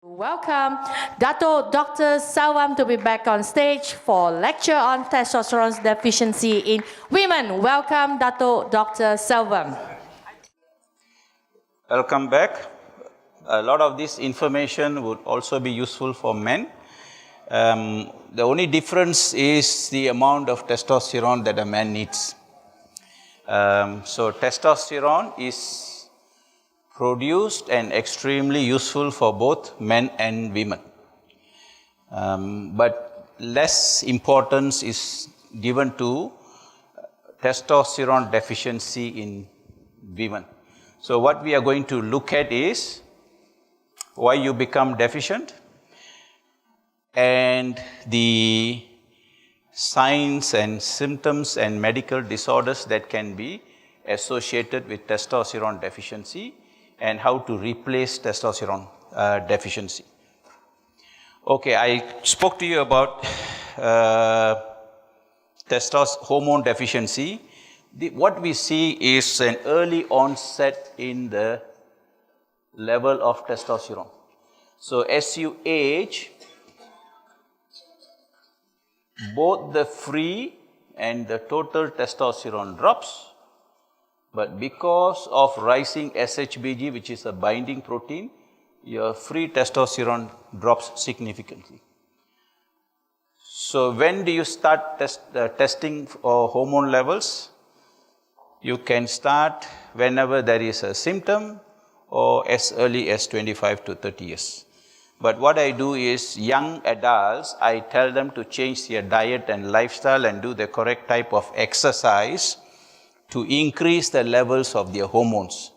Welcome Datuk Dr. Selvam to be back on stage for lecture on testosterone deficiency in women. Welcome Datuk Dr. Selvam. Welcome back. A lot of this information would also be useful for men. The only difference is the amount of testosterone that a man needs. So testosterone is produced and extremely useful for both men and women. But less importance is given to testosterone deficiency in women. So what we are going to look at is why you become deficient and the signs and symptoms and medical disorders that can be associated with testosterone deficiency and how to replace testosterone deficiency. Okay, I spoke to you about hormone deficiency. What we see is an early onset in the level of testosterone. So as you age, both the free and the total testosterone drops. But because of rising SHBG, which is a binding protein, your free testosterone drops significantly. So when do you start testing for hormone levels? You can start whenever there is a symptom or as early as 25 to 30 years. But what I do is young adults, I tell them to change their diet and lifestyle and do the correct type of exercise to increase the levels of their hormones.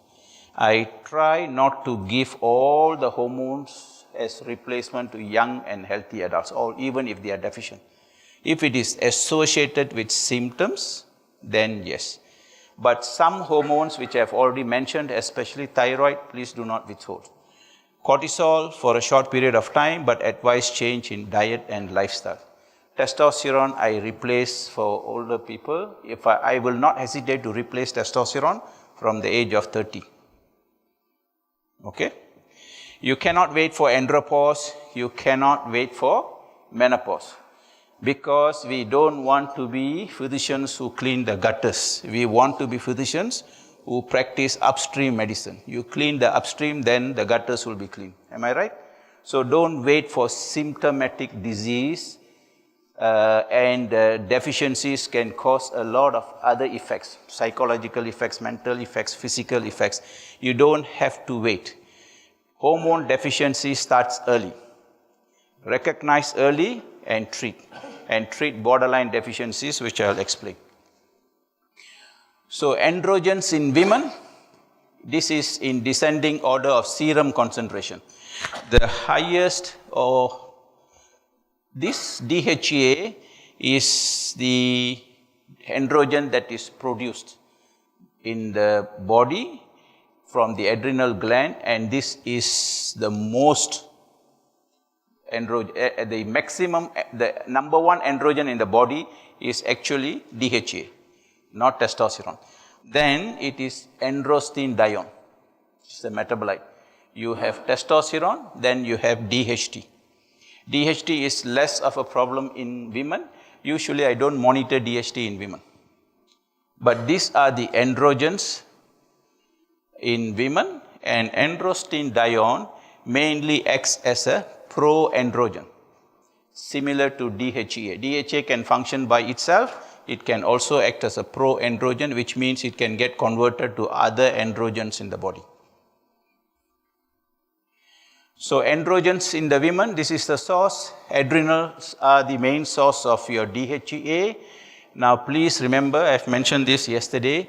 I try not to give all the hormones as replacement to young and healthy adults, or even if they are deficient. If it is associated with symptoms, then yes. But some hormones which I have already mentioned, especially thyroid, please do not withhold. Cortisol for a short period of time, but advise change in diet and lifestyle. Testosterone I replace for older people. If I will not hesitate to replace testosterone from the age of 30. Okay? You cannot wait for andropause. You cannot wait for menopause. Because we don't want to be physicians who clean the gutters. We want to be physicians who practice upstream medicine. You clean the upstream, then the gutters will be clean. Am I right? So don't wait for symptomatic disease. And deficiencies can cause a lot of other effects, psychological effects, mental effects, physical effects. You don't have to wait. Hormone deficiency starts early. Recognize early and treat borderline deficiencies, which I'll explain. So androgens in women, this is in descending order of serum concentration. The highest this DHEA is the androgen that is produced in the body from the adrenal gland, and this is the most androgen, the maximum, the number one androgen in the body is actually DHEA, not testosterone. Then it is androstenedione, which is a metabolite. You have testosterone, then you have DHT. DHT is less of a problem in women. Usually I don't monitor DHT in women. But these are the androgens in women, and androstenedione mainly acts as a pro-androgen, similar to DHEA. DHEA can function by itself. It can also act as a pro-androgen, which means it can get converted to other androgens in the body. So androgens in the women, this is the source. Adrenals are the main source of your DHEA. Now please remember, I've mentioned this yesterday,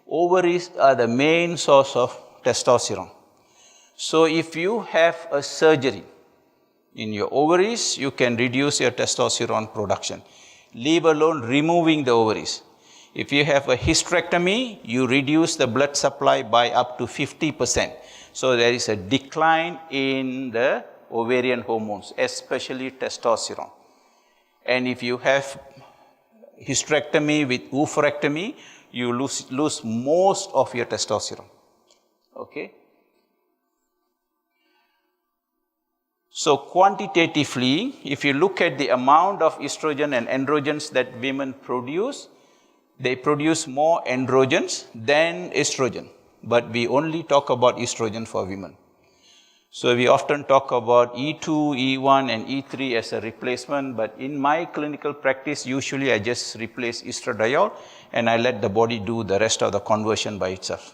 ovaries are the main source of testosterone. So if you have a surgery in your ovaries, you can reduce your testosterone production, leave alone removing the ovaries. If you have a hysterectomy, you reduce the blood supply by up to 50%. So there is a decline in the ovarian hormones, especially testosterone. And if you have hysterectomy with oophorectomy, you lose most of your testosterone. Okay? So quantitatively, if you look at the amount of estrogen and androgens that women produce, they produce more androgens than estrogen. But we only talk about estrogen for women. So we often talk about E2, E1 and E3 as a replacement, but in my clinical practice, usually I just replace estradiol and I let the body do the rest of the conversion by itself.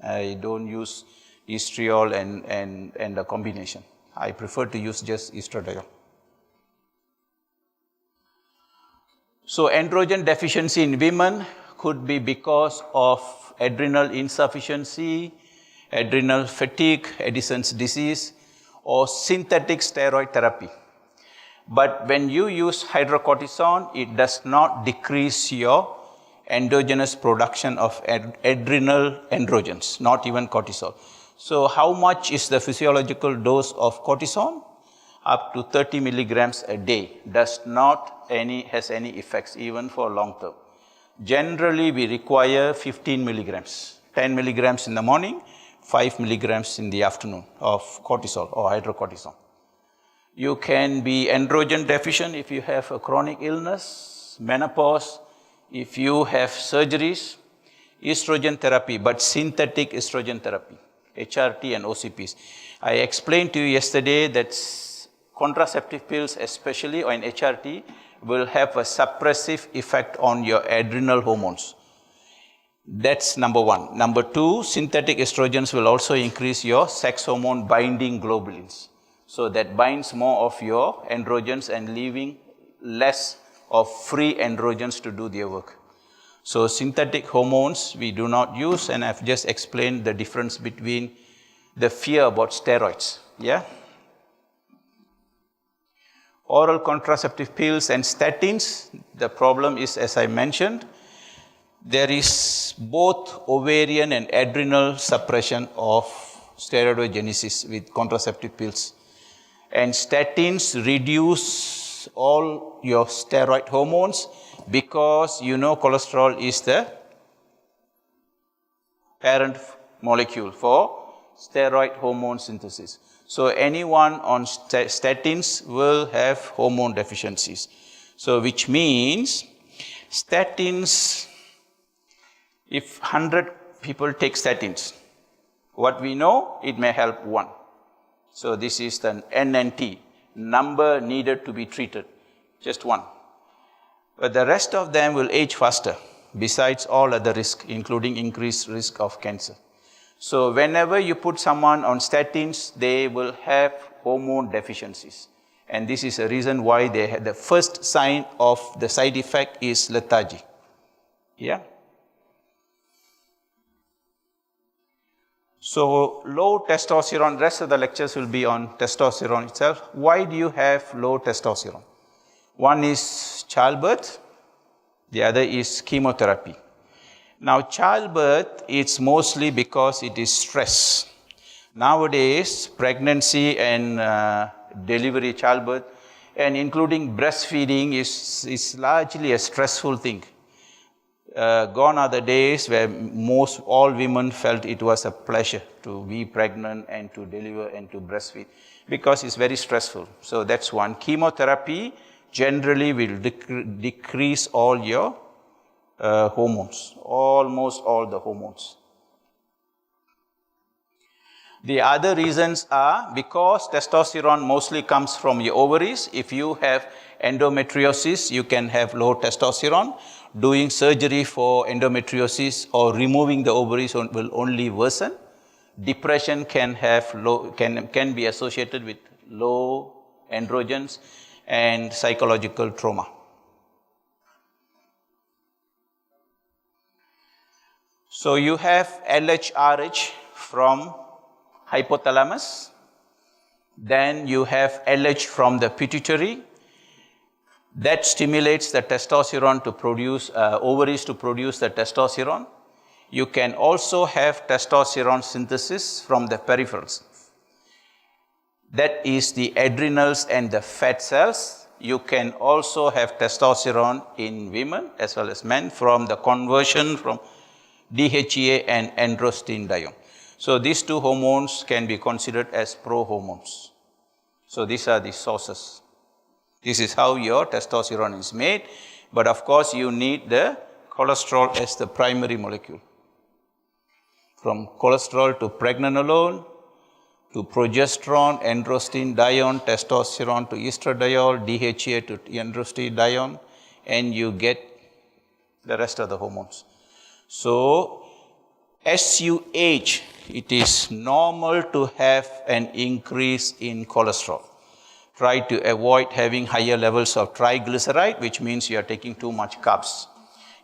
I don't use estriol and the combination. I prefer to use just estradiol. So androgen deficiency in women could be because of adrenal insufficiency, adrenal fatigue, Addison's disease, or synthetic steroid therapy. But when you use hydrocortisone, it does not decrease your endogenous production of adrenal androgens, not even cortisol. So how much is the physiological dose of cortisone? Up to 30 milligrams a day has any effects even for long term. Generally, we require 15 milligrams, 10 milligrams in the morning, 5 milligrams in the afternoon of cortisol or hydrocortisone. You can be androgen deficient if you have a chronic illness, menopause, if you have surgeries, estrogen therapy, but synthetic estrogen therapy, HRT and OCPs. I explained to you yesterday that contraceptive pills, especially or in HRT, will have a suppressive effect on your adrenal hormones. That's number one. Number two, synthetic estrogens will also increase your sex hormone binding globulins. So that binds more of your androgens and leaving less of free androgens to do their work. So synthetic hormones we do not use, and I've just explained the difference between the fear about steroids. Yeah? Oral contraceptive pills and statins, the problem is, as I mentioned, there is both ovarian and adrenal suppression of steroidogenesis with contraceptive pills. And statins reduce all your steroid hormones because you know cholesterol is the parent molecule for steroid hormone synthesis. So anyone on statins will have hormone deficiencies. So which means statins, if 100 people take statins, what we know, it may help one. So this is the NNT, number needed to be treated, just one. But the rest of them will age faster, besides all other risks, including increased risk of cancer. So whenever you put someone on statins, they will have hormone deficiencies. And this is a reason why they had the first sign of the side effect is lethargy. Yeah? So low testosterone, rest of the lectures will be on testosterone itself. Why do you have low testosterone? One is childbirth, the other is chemotherapy. Now childbirth, it's mostly because it is stress. Nowadays, pregnancy and delivery, childbirth, and including breastfeeding is largely a stressful thing. Gone are the days where all women felt it was a pleasure to be pregnant and to deliver and to breastfeed because it's very stressful. So that's one. Chemotherapy generally will decrease all your hormones, almost all the hormones. The other reasons are because testosterone mostly comes from your ovaries. If you have endometriosis, you can have low testosterone. Doing surgery for endometriosis or removing the ovaries will only worsen. Depression can be associated with low androgens and psychological trauma. So you have LH-RH from hypothalamus, then you have LH from the pituitary. That stimulates the testosterone to produce, ovaries to produce the testosterone. You can also have testosterone synthesis from the peripherals. That is the adrenals and the fat cells. You can also have testosterone in women as well as men from the conversion from DHEA and androstenedione. So these two hormones can be considered as prohormones. So these are the sources. This is how your testosterone is made. But of course, you need the cholesterol as the primary molecule. From cholesterol to pregnenolone, to progesterone, androstenedione, testosterone to estradiol, DHA to androstenedione, and you get the rest of the hormones. So, as you age, it is normal to have an increase in cholesterol. Try to avoid having higher levels of triglyceride, which means you are taking too much carbs.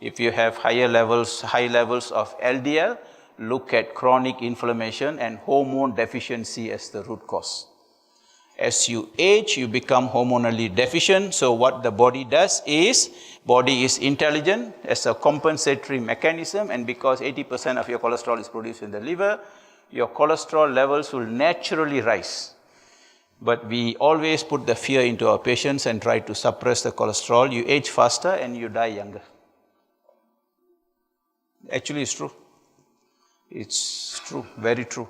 If you have high levels of LDL, look at chronic inflammation and hormone deficiency as the root cause. As you age, you become hormonally deficient. So what the body does is, body is intelligent as a compensatory mechanism, and because 80% of your cholesterol is produced in the liver, your cholesterol levels will naturally rise. But we always put the fear into our patients and try to suppress the cholesterol. You age faster and you die younger. Actually, it's true. It's true, very true.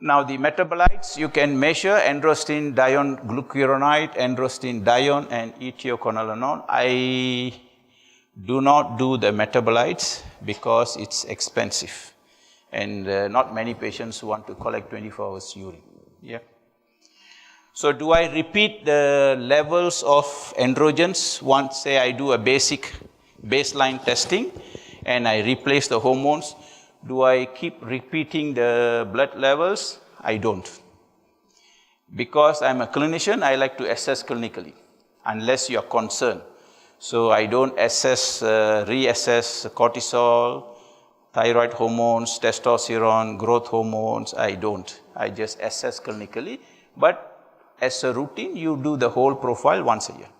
Now, the metabolites, you can measure androstenedione glucuronide, androstenedione, and ethioconazole. I do not do the metabolites because it's expensive. And not many patients want to collect 24 hours urine. Yeah. So, do I repeat the levels of androgens? Once, say, I do a basic baseline testing and I replace the hormones. Do I keep repeating the blood levels? I don't. Because I'm a clinician, I like to assess clinically, unless you're concerned. So I don't reassess cortisol, thyroid hormones, testosterone, growth hormones. I don't. I just assess clinically. But as a routine, you do the whole profile once a year.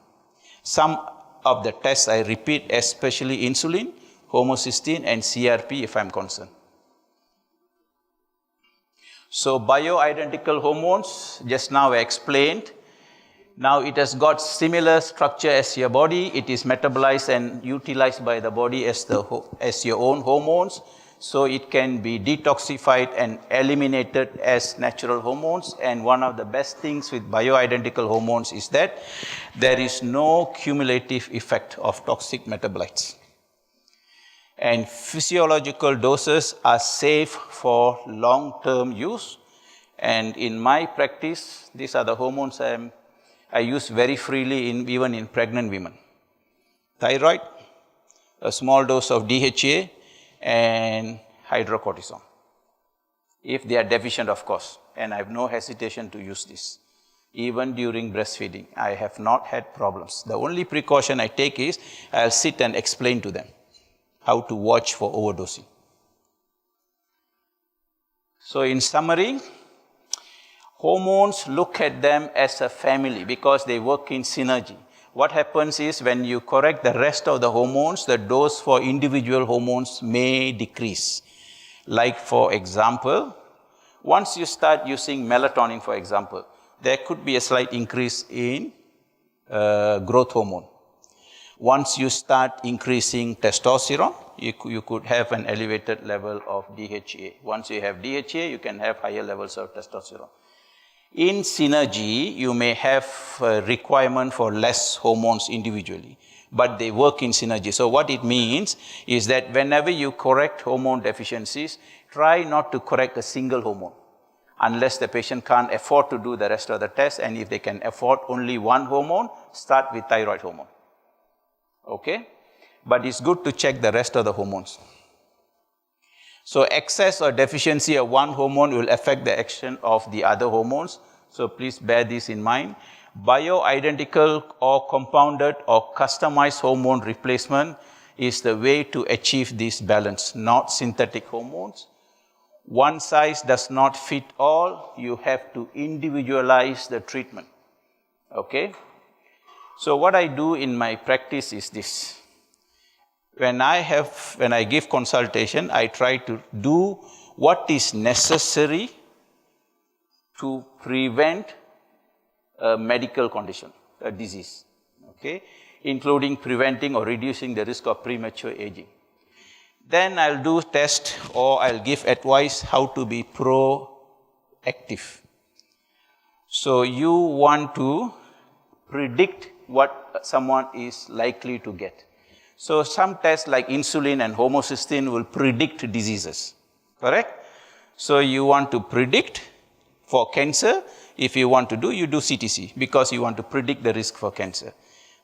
Some of the tests I repeat, especially insulin, homocysteine, and CRP if I'm concerned. So bioidentical hormones, just now I explained. Now it has got similar structure as your body. It is metabolized and utilized by the body as your own hormones. So it can be detoxified and eliminated as natural hormones. And one of the best things with bioidentical hormones is that there is no cumulative effect of toxic metabolites. And physiological doses are safe for long-term use. And in my practice, these are the hormones I use very freely even in pregnant women. Thyroid, a small dose of DHA, and hydrocortisone. If they are deficient, of course, and I have no hesitation to use this. Even during breastfeeding, I have not had problems. The only precaution I take is I'll sit and explain to them how to watch for overdosing. So in summary, hormones, look at them as a family because they work in synergy. What happens is when you correct the rest of the hormones, the dose for individual hormones may decrease. Like for example, once you start using melatonin, for example, there could be a slight increase in growth hormone. Once you start increasing testosterone, you could have an elevated level of DHA. Once you have DHA, you can have higher levels of testosterone. In synergy, you may have a requirement for less hormones individually, but they work in synergy. So what it means is that whenever you correct hormone deficiencies, try not to correct a single hormone unless the patient can't afford to do the rest of the tests, and if they can afford only one hormone, start with thyroid hormone. Okay? But it's good to check the rest of the hormones. So excess or deficiency of one hormone will affect the action of the other hormones. So please bear this in mind. Bioidentical or compounded or customized hormone replacement is the way to achieve this balance, not synthetic hormones. One size does not fit all. You have to individualize the treatment. Okay? So what I do in my practice is this. When I give consultation, I try to do what is necessary to prevent a medical condition, a disease, okay, including preventing or reducing the risk of premature aging. Then I'll do test or I'll give advice how to be proactive. So you want to predict what someone is likely to get. So some tests like insulin and homocysteine will predict diseases, correct? So you want to predict for cancer. If you want to do, you do CTC because you want to predict the risk for cancer.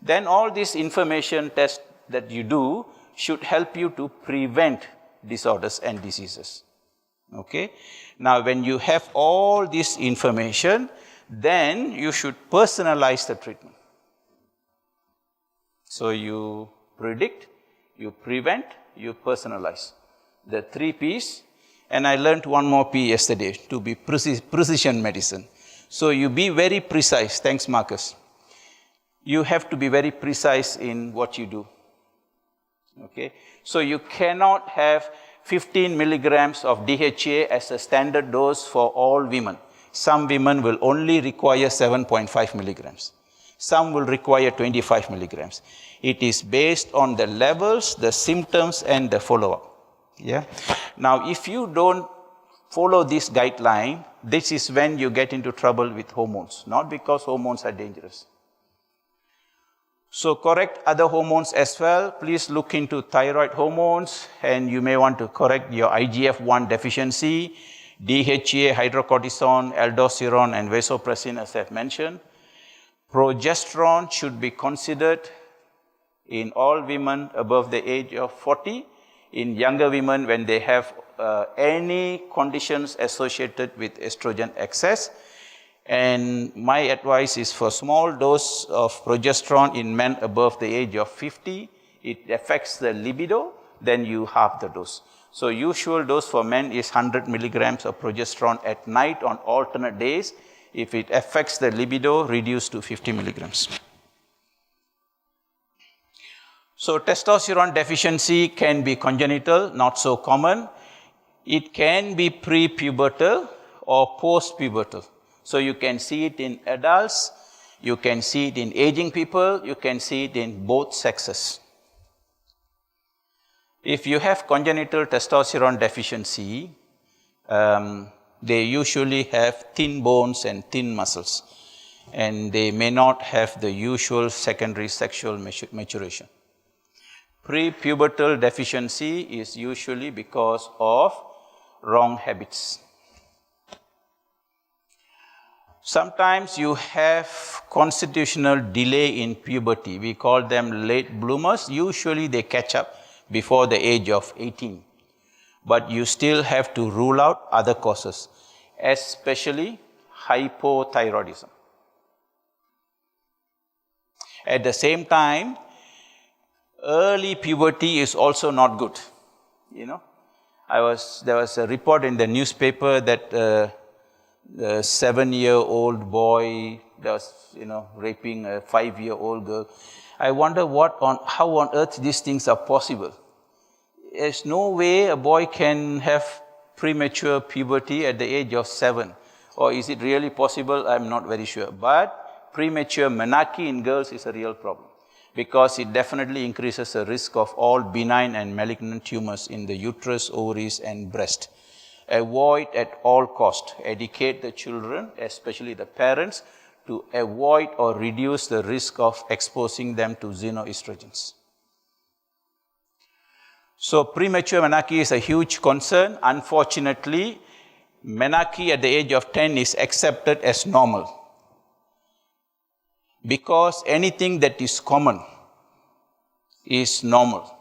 Then all this information test that you do should help you to prevent disorders and diseases. Okay? Now when you have all this information, then you should personalize the treatment. So you predict, you prevent, you personalize. The 3 P's, and I learned one more P yesterday, to be precision medicine. So you be very precise. Thanks, Marcus. You have to be very precise in what you do. Okay? So you cannot have 15 milligrams of DHA as a standard dose for all women. Some women will only require 7.5 milligrams. Some will require 25 milligrams. It is based on the levels, the symptoms, and the follow-up. Yeah? Now, if you don't follow this guideline, this is when you get into trouble with hormones, not because hormones are dangerous. So correct other hormones as well. Please look into thyroid hormones, and you may want to correct your IGF-1 deficiency, DHA, hydrocortisone, aldosterone, and vasopressin, as I've mentioned. Progesterone should be considered in all women above the age of 40, in younger women when they have any conditions associated with estrogen excess. And my advice is for small dose of progesterone in men above the age of 50. It affects the libido, then you halve the dose. So usual dose for men is 100 milligrams of progesterone at night on alternate days. If it affects the libido, reduce to 50 milligrams. So testosterone deficiency can be congenital, not so common. It can be pre-pubertal or post-pubertal. So you can see it in adults, you can see it in aging people, you can see it in both sexes. If you have congenital testosterone deficiency, they usually have thin bones and thin muscles, and they may not have the usual secondary sexual maturation. Pre-pubertal deficiency is usually because of wrong habits. Sometimes you have constitutional delay in puberty. We call them late bloomers. Usually they catch up before the age of 18. But you still have to rule out other causes, especially hypothyroidism. At the same time, early puberty is also not good. You know, there was a report in the newspaper that a 7-year-old boy was, raping a 5-year-old girl. I wonder how on earth these things are possible. There's no way a boy can have premature puberty at the age of 7. Or is it really possible? I'm not very sure. But premature menarche in girls is a real problem, because it definitely increases the risk of all benign and malignant tumors in the uterus, ovaries, and breast. Avoid at all cost. Educate the children, especially the parents, to avoid or reduce the risk of exposing them to xenoestrogens. So premature menarche is a huge concern. Unfortunately, menarche at the age of 10 is accepted as normal, because anything that is common is normal.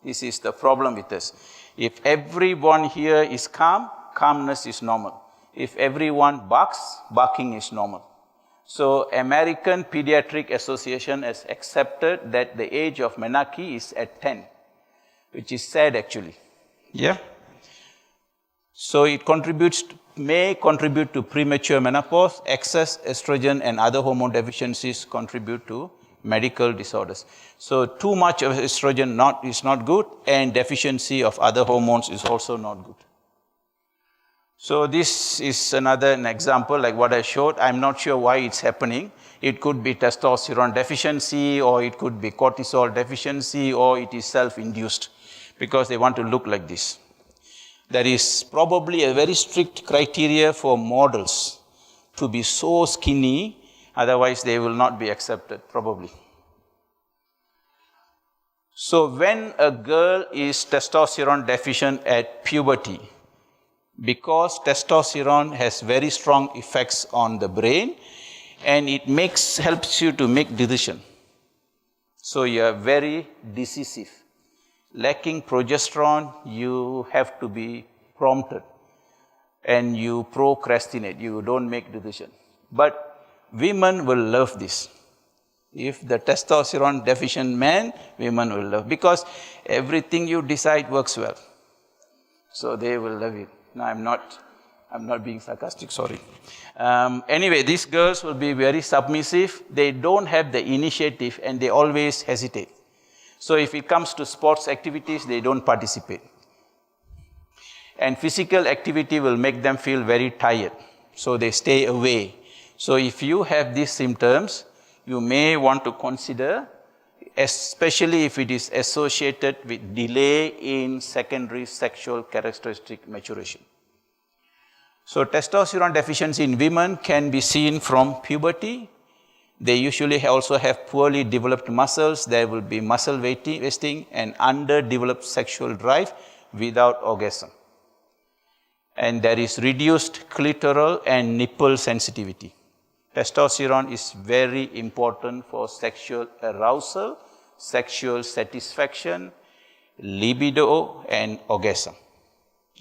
This is the problem with us. If everyone here is calm, calmness is normal. If everyone barks, barking is normal. So American Pediatric Association has accepted that the age of menarche is at 10, which is sad actually. Yeah. So it may contribute to premature menopause. Excess estrogen and other hormone deficiencies contribute to medical disorders. So too much of estrogen is not good, and deficiency of other hormones is also not good. So this is an example like what I showed. I'm not sure why it's happening. It could be testosterone deficiency, or it could be cortisol deficiency, or it is self-induced, because they want to look like this. There is probably a very strict criteria for models to be so skinny, otherwise they will not be accepted, probably. So when a girl is testosterone deficient at puberty, because testosterone has very strong effects on the brain, and it helps you to make decision. So you are very decisive. Lacking progesterone, you have to be prompted, and you procrastinate, you don't make decision. But women will love this. If the testosterone deficient man, women will love, because everything you decide works well. So they will love it. No, I'm not being sarcastic, sorry. Anyway, these girls will be very submissive. They don't have the initiative and they always hesitate. So if it comes to sports activities, they don't participate. And physical activity will make them feel very tired. So they stay away. So if you have these symptoms, you may want to consider, especially if it is associated with delay in secondary sexual characteristic maturation. So testosterone deficiency in women can be seen from puberty. They usually also have poorly developed muscles. There will be muscle wasting and underdeveloped sexual drive without orgasm. And there is reduced clitoral and nipple sensitivity. Testosterone is very important for sexual arousal, sexual satisfaction, libido, and orgasm.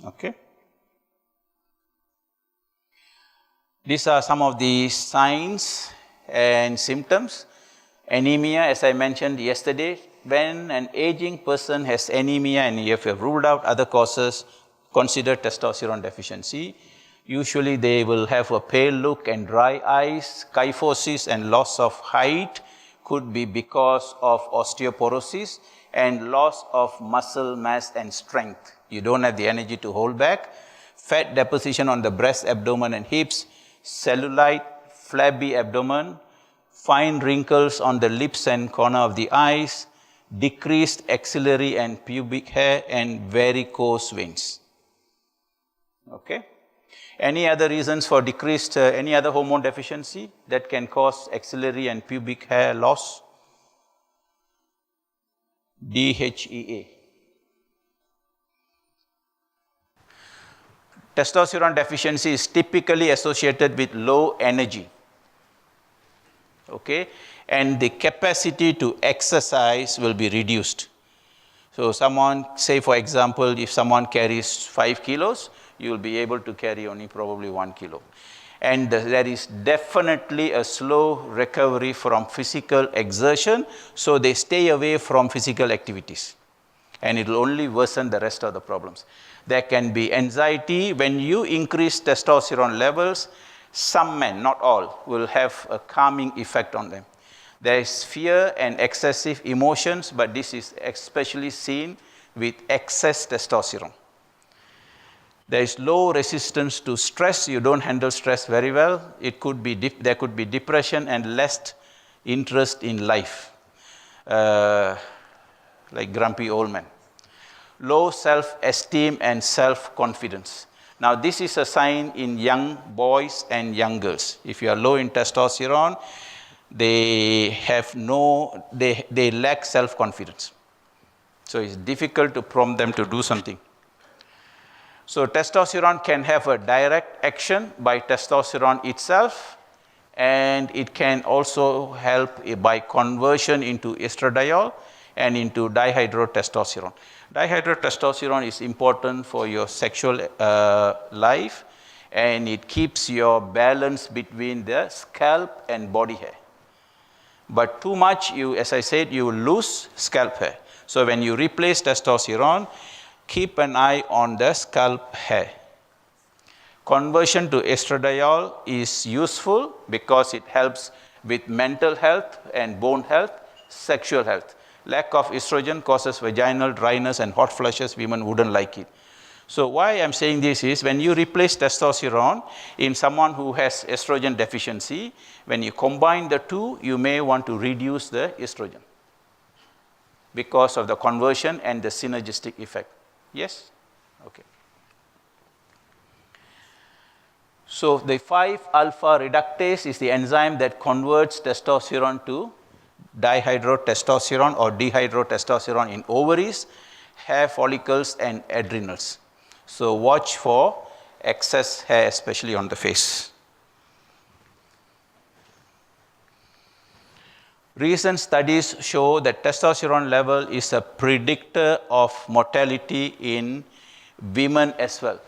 Okay? These are some of the signs and symptoms. Anemia, as I mentioned yesterday, when an aging person has anemia and if you have ruled out other causes, consider testosterone deficiency. Usually they will have a pale look and dry eyes. Kyphosis and loss of height could be because of osteoporosis and loss of muscle mass and strength. You don't have the energy to hold back. Fat deposition on the breast, abdomen and hips, cellulite, flabby abdomen, fine wrinkles on the lips and corner of the eyes, decreased axillary and pubic hair, and varicose veins. Okay? Any other reasons for decreased, any other hormone deficiency that can cause axillary and pubic hair loss? DHEA. Testosterone deficiency is typically associated with low energy. Okay? And the capacity to exercise will be reduced. So someone, say for example, if someone carries 5 kilos, you will be able to carry only probably 1 kilo. And there is definitely a slow recovery from physical exertion, so they stay away from physical activities. And it will only worsen the rest of the problems. There can be anxiety. When you increase testosterone levels, some men, not all, will have a calming effect on them. There is fear and excessive emotions, but this is especially seen with excess testosterone. There is low resistance to stress. You don't handle stress very well. It could be there could be depression and less interest in life, like grumpy old men. Low self-esteem and self-confidence. Now, this is a sign in young boys and young girls. If you are low in testosterone, they lack self-confidence. So it's difficult to prompt them to do something. So testosterone can have a direct action by testosterone itself, and it can also help by conversion into estradiol and into dihydrotestosterone. Dihydrotestosterone is important for your sexual life, and it keeps your balance between the scalp and body hair. But too much, as I said, you lose scalp hair. So when you replace testosterone, keep an eye on the scalp hair. Conversion to estradiol is useful because it helps with mental health and bone health, sexual health. Lack of estrogen causes vaginal dryness and hot flushes. Women wouldn't like it. So why I'm saying this is, when you replace testosterone in someone who has estrogen deficiency, when you combine the two, you may want to reduce the estrogen because of the conversion and the synergistic effect. Yes? Okay. So the 5-alpha reductase is the enzyme that converts testosterone to dihydrotestosterone or dehydrotestosterone in ovaries, hair follicles, and adrenals. So watch for excess hair, especially on the face. Recent studies show that testosterone level is a predictor of mortality in women as well.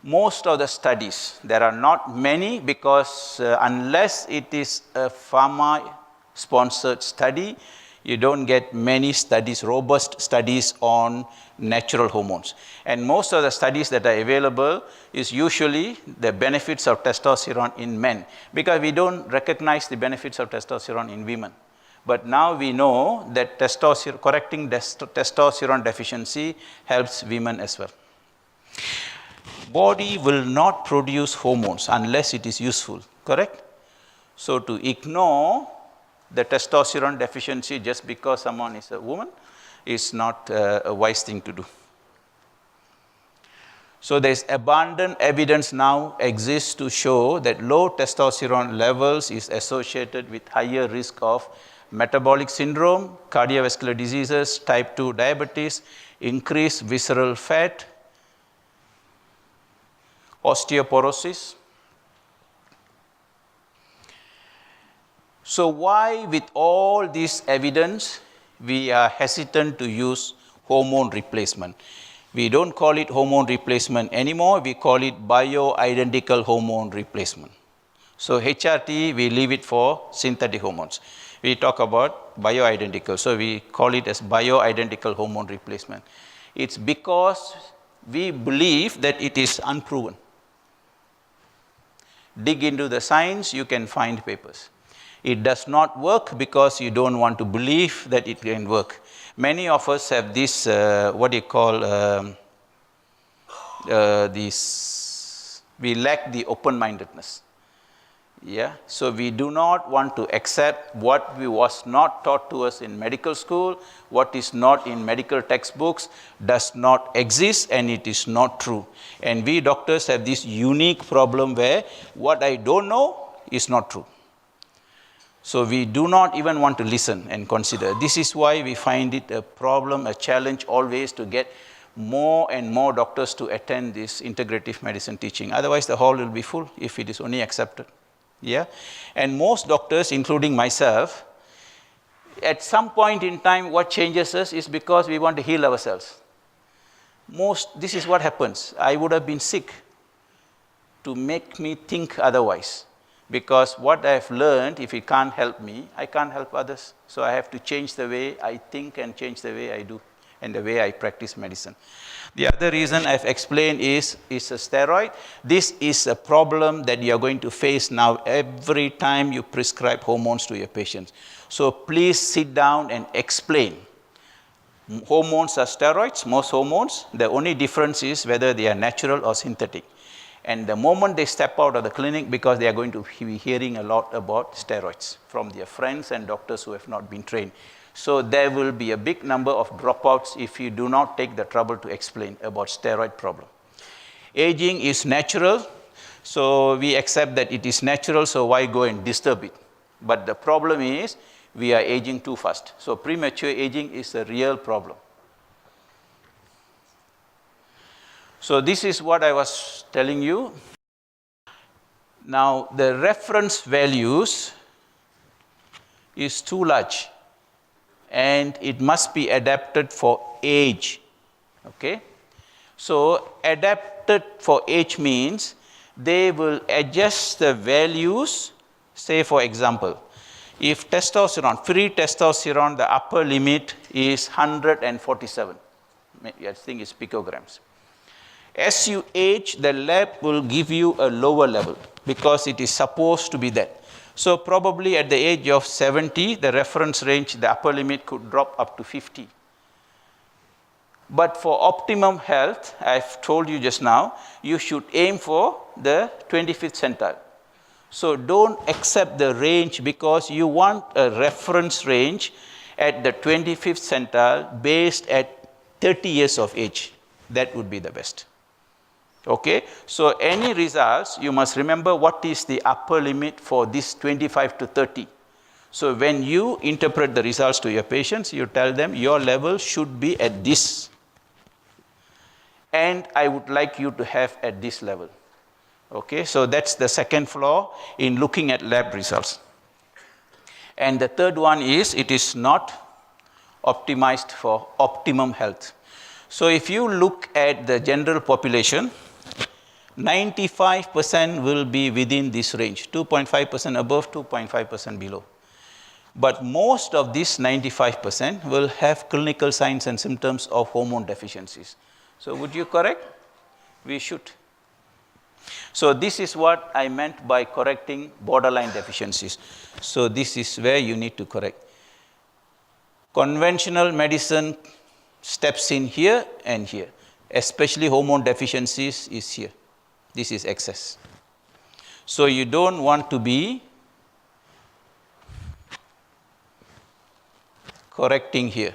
Most of the studies, there are not many because unless it is a pharma-sponsored study, you don't get many studies, robust studies on natural hormones. And most of the studies that are available is usually the benefits of testosterone in men, because we don't recognize the benefits of testosterone in women. But now we know that correcting testosterone deficiency helps women as well. Body will not produce hormones unless it is useful, correct? So to ignore the testosterone deficiency just because someone is a woman is not a wise thing to do. So there's abundant evidence now exists to show that low testosterone levels is associated with higher risk of metabolic syndrome, cardiovascular diseases, type 2 diabetes, increased visceral fat, osteoporosis. So why, with all this evidence, we are hesitant to use hormone replacement? We don't call it hormone replacement anymore, we call it bioidentical hormone replacement. So HRT, we leave it for synthetic hormones. We talk about bioidentical, so we call it as bioidentical hormone replacement. It's because we believe that it is unproven. Dig into the science, you can find papers. It does not work because you don't want to believe that it can work. Many of us have this, we lack the open-mindedness. Yeah, so we do not want to accept what was not taught to us in medical school, what is not in medical textbooks, does not exist, and it is not true. And we doctors have this unique problem where what I don't know is not true. So we do not even want to listen and consider. This is why we find it a problem, a challenge always to get more and more doctors to attend this integrative medicine teaching. Otherwise, the hall will be full if it is only accepted. Yeah, and most doctors, including myself, at some point in time, what changes us is because we want to heal ourselves. This is what happens. I would have been sick to make me think otherwise. Because what I have learned, if it can't help me, I can't help others. So I have to change the way I think and change the way I do and the way I practice medicine. The other reason I've explained is a steroid. This is a problem that you're going to face now every time you prescribe hormones to your patients. So please sit down and explain. Hormones are steroids, most hormones. The only difference is whether they are natural or synthetic. And the moment they step out of the clinic, because they are going to be hearing a lot about steroids from their friends and doctors who have not been trained. So there will be a big number of dropouts if you do not take the trouble to explain about steroid problem. Aging is natural, so we accept that it is natural, so why go and disturb it? But the problem is we are aging too fast. So premature aging is a real problem. So this is what I was telling you. Now the reference values is too large and it must be adapted for age, okay? So adapted for age means they will adjust the values, say for example, if testosterone, free testosterone, the upper limit is 147, I think it's picograms. As you age, the lab will give you a lower level because it is supposed to be that. So probably at the age of 70, the reference range, the upper limit could drop up to 50. But for optimum health, I've told you just now, you should aim for the 25th centile. So don't accept the range because you want a reference range at the 25th centile based at 30 years of age. That would be the best. Okay, so any results, you must remember what is the upper limit for this 25 to 30. So when you interpret the results to your patients, you tell them your level should be at this, and I would like you to have at this level. Okay, so that's the second flaw in looking at lab results. And the third one is it is not optimized for optimum health. So if you look at the general population, 95% will be within this range, 2.5% above, 2.5% below. But most of this 95% will have clinical signs and symptoms of hormone deficiencies. So would you correct? We should. So this is what I meant by correcting borderline deficiencies. So this is where you need to correct. Conventional medicine steps in here and here, especially hormone deficiencies is here. This is excess. So you don't want to be correcting here.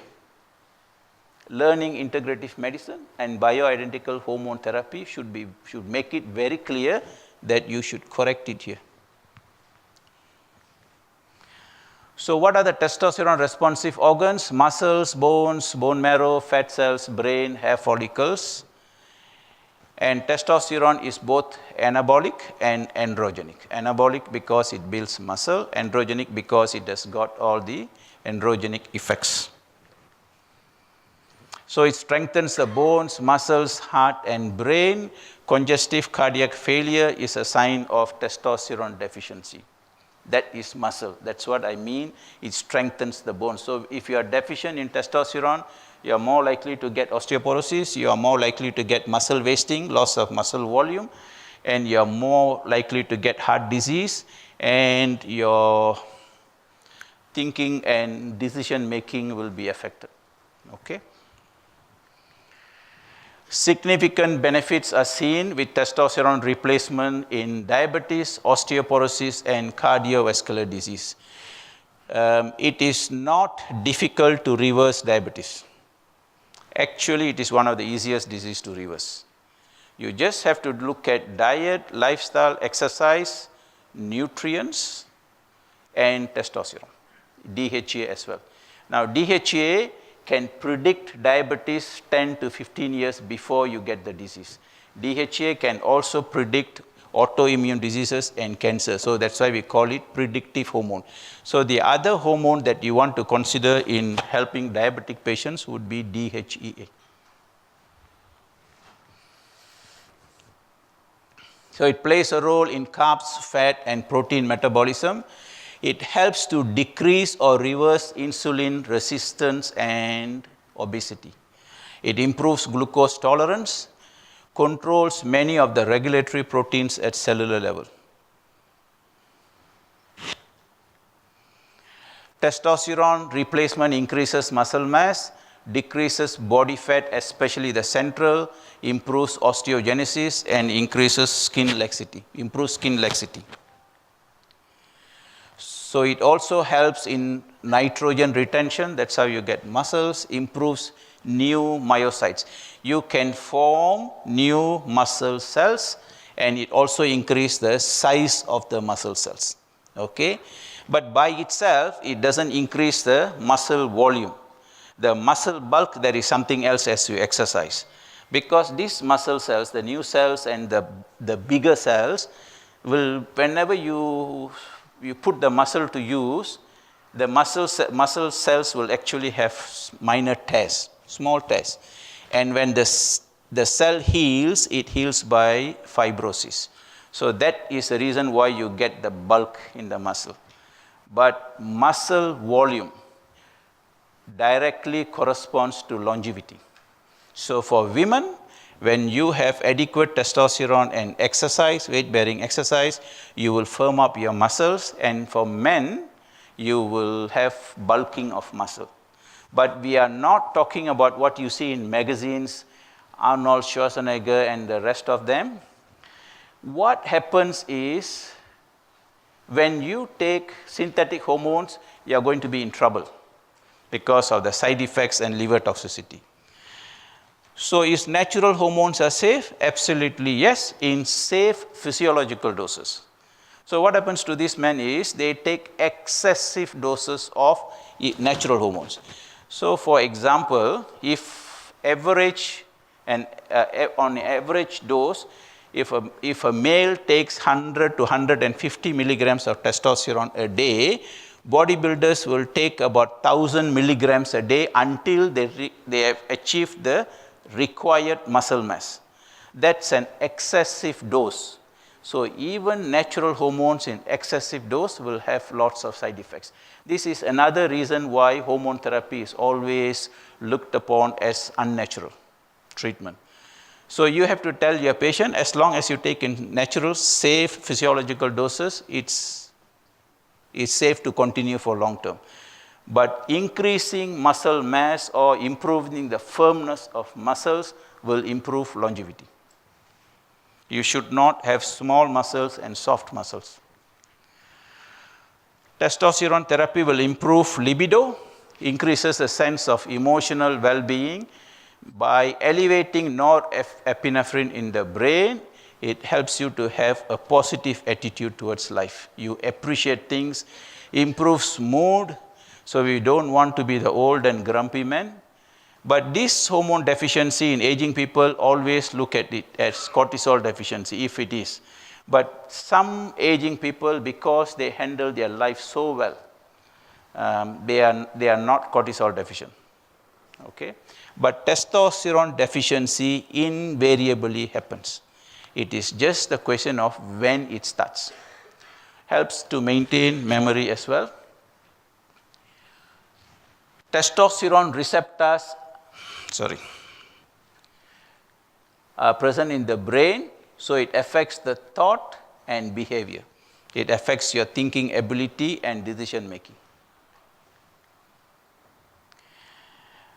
Learning integrative medicine and bioidentical hormone therapy should make it very clear that you should correct it here. So what are the testosterone responsive organs? Muscles, bones, bone marrow, fat cells, brain, hair follicles. And testosterone is both anabolic and androgenic. Anabolic because it builds muscle, androgenic because it has got all the androgenic effects. So it strengthens the bones, muscles, heart, and brain. Congestive cardiac failure is a sign of testosterone deficiency. That is muscle. That's what I mean. It strengthens the bones. So if you are deficient in testosterone, you are more likely to get osteoporosis, you are more likely to get muscle wasting, loss of muscle volume, and you are more likely to get heart disease, and your thinking and decision making will be affected. Okay? Significant benefits are seen with testosterone replacement in diabetes, osteoporosis, and cardiovascular disease. It is not difficult to reverse diabetes. Actually, it is one of the easiest diseases to reverse. You just have to look at diet, lifestyle, exercise, nutrients, and testosterone, DHEA as well. Now, DHEA can predict diabetes 10 to 15 years before you get the disease. DHEA can also predict autoimmune diseases and cancer. So that's why we call it predictive hormone. So the other hormone that you want to consider in helping diabetic patients would be DHEA. So it plays a role in carbs, fat, and protein metabolism. It helps to decrease or reverse insulin resistance and obesity. It improves glucose tolerance, controls many of the regulatory proteins at cellular level. Testosterone replacement increases muscle mass, decreases body fat, especially the central, improves osteogenesis, and increases skin laxity, improves skin laxity. So it also helps in nitrogen retention. That's how you get muscles, improves new myocytes. You can form new muscle cells, and it also increases the size of the muscle cells. Okay? But by itself, it doesn't increase the muscle volume. The muscle bulk, there is something else as you exercise. Because these muscle cells, the new cells and the bigger cells, will, whenever you put the muscle to use, the muscle cells will actually have minor tears, small tears. And when the cell heals, it heals by fibrosis. So that is the reason why you get the bulk in the muscle. But muscle volume directly corresponds to longevity. So for women, when you have adequate testosterone and exercise, weight-bearing exercise, you will firm up your muscles, and for men, you will have bulking of muscle. But we are not talking about what you see in magazines, Arnold Schwarzenegger and the rest of them. What happens is, when you take synthetic hormones, you are going to be in trouble because of the side effects and liver toxicity. So is natural hormones are safe? Absolutely yes, in safe physiological doses. So what happens to these men is they take excessive doses of natural hormones. So for example, if average and on average dose, if a male takes 100 to 150 milligrams of testosterone a day, bodybuilders will take about 1000 milligrams a day until they have achieved the required muscle mass. That's an excessive dose. So even natural hormones in excessive dose will have lots of side effects. This is another reason why hormone therapy is always looked upon as unnatural treatment. So you have to tell your patient, as long as you take in natural, safe physiological doses, it's safe to continue for long term. But increasing muscle mass or improving the firmness of muscles will improve longevity. You should not have small muscles and soft muscles. Testosterone therapy will improve libido, increases a sense of emotional well-being. By elevating norepinephrine in the brain, it helps you to have a positive attitude towards life. You appreciate things, improves mood, so we don't want to be the old and grumpy man. But this hormone deficiency in aging people, always look at it as cortisol deficiency, if it is. But some aging people, because they handle their life so well, they are not cortisol deficient. Okay? But testosterone deficiency invariably happens. It is just a question of when it starts. Helps to maintain memory as well. Testosterone receptors are present in the brain, so it affects the thought and behavior. It affects your thinking ability and decision making.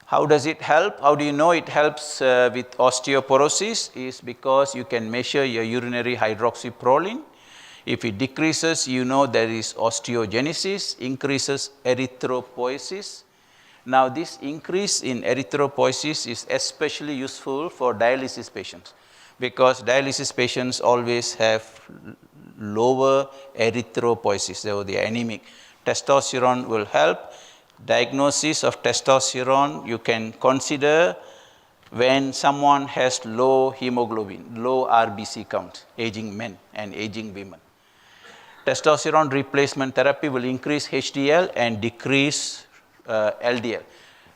How does it help? How do you know it helps with osteoporosis? Is because you can measure your urinary hydroxyproline. If it decreases, you know there is osteogenesis, increases erythropoiesis. Now this increase in erythropoiesis is especially useful for dialysis patients, because dialysis patients always have lower erythropoiesis, so they are anemic. Testosterone will help. Diagnosis of testosterone, you can consider when someone has low hemoglobin, low RBC count, aging men and aging women. Testosterone replacement therapy will increase HDL and decrease LDL.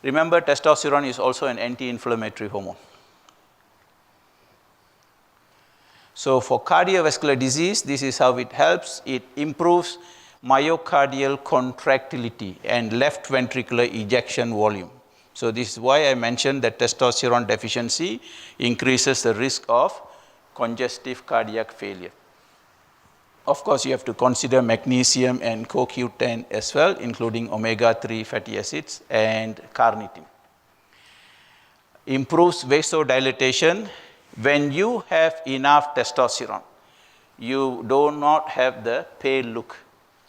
Remember, testosterone is also an anti-inflammatory hormone. So for cardiovascular disease, this is how it helps. It improves myocardial contractility and left ventricular ejection volume. So this is why I mentioned that testosterone deficiency increases the risk of congestive cardiac failure. Of course, you have to consider magnesium and CoQ10 as well, including omega-3 fatty acids and carnitine. Improves vasodilatation. When you have enough testosterone, you do not have the pale look.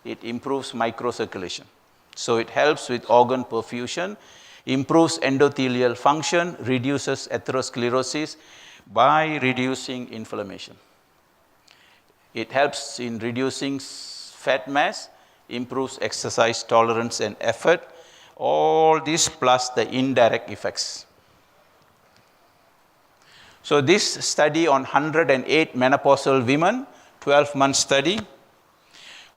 It improves microcirculation. So it helps with organ perfusion, improves endothelial function, reduces atherosclerosis by reducing inflammation. It helps in reducing fat mass, improves exercise tolerance and effort. All this plus the indirect effects. So this study on 108 menopausal women, 12-month study,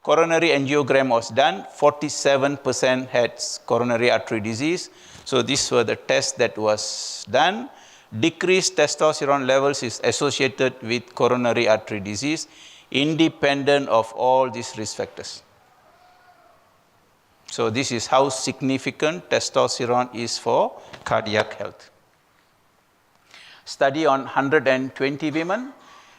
coronary angiogram was done, 47% had coronary artery disease. So these were the tests that was done. Decreased testosterone levels is associated with coronary artery disease, independent of all these risk factors. So this is how significant testosterone is for cardiac health. Study on 120 women.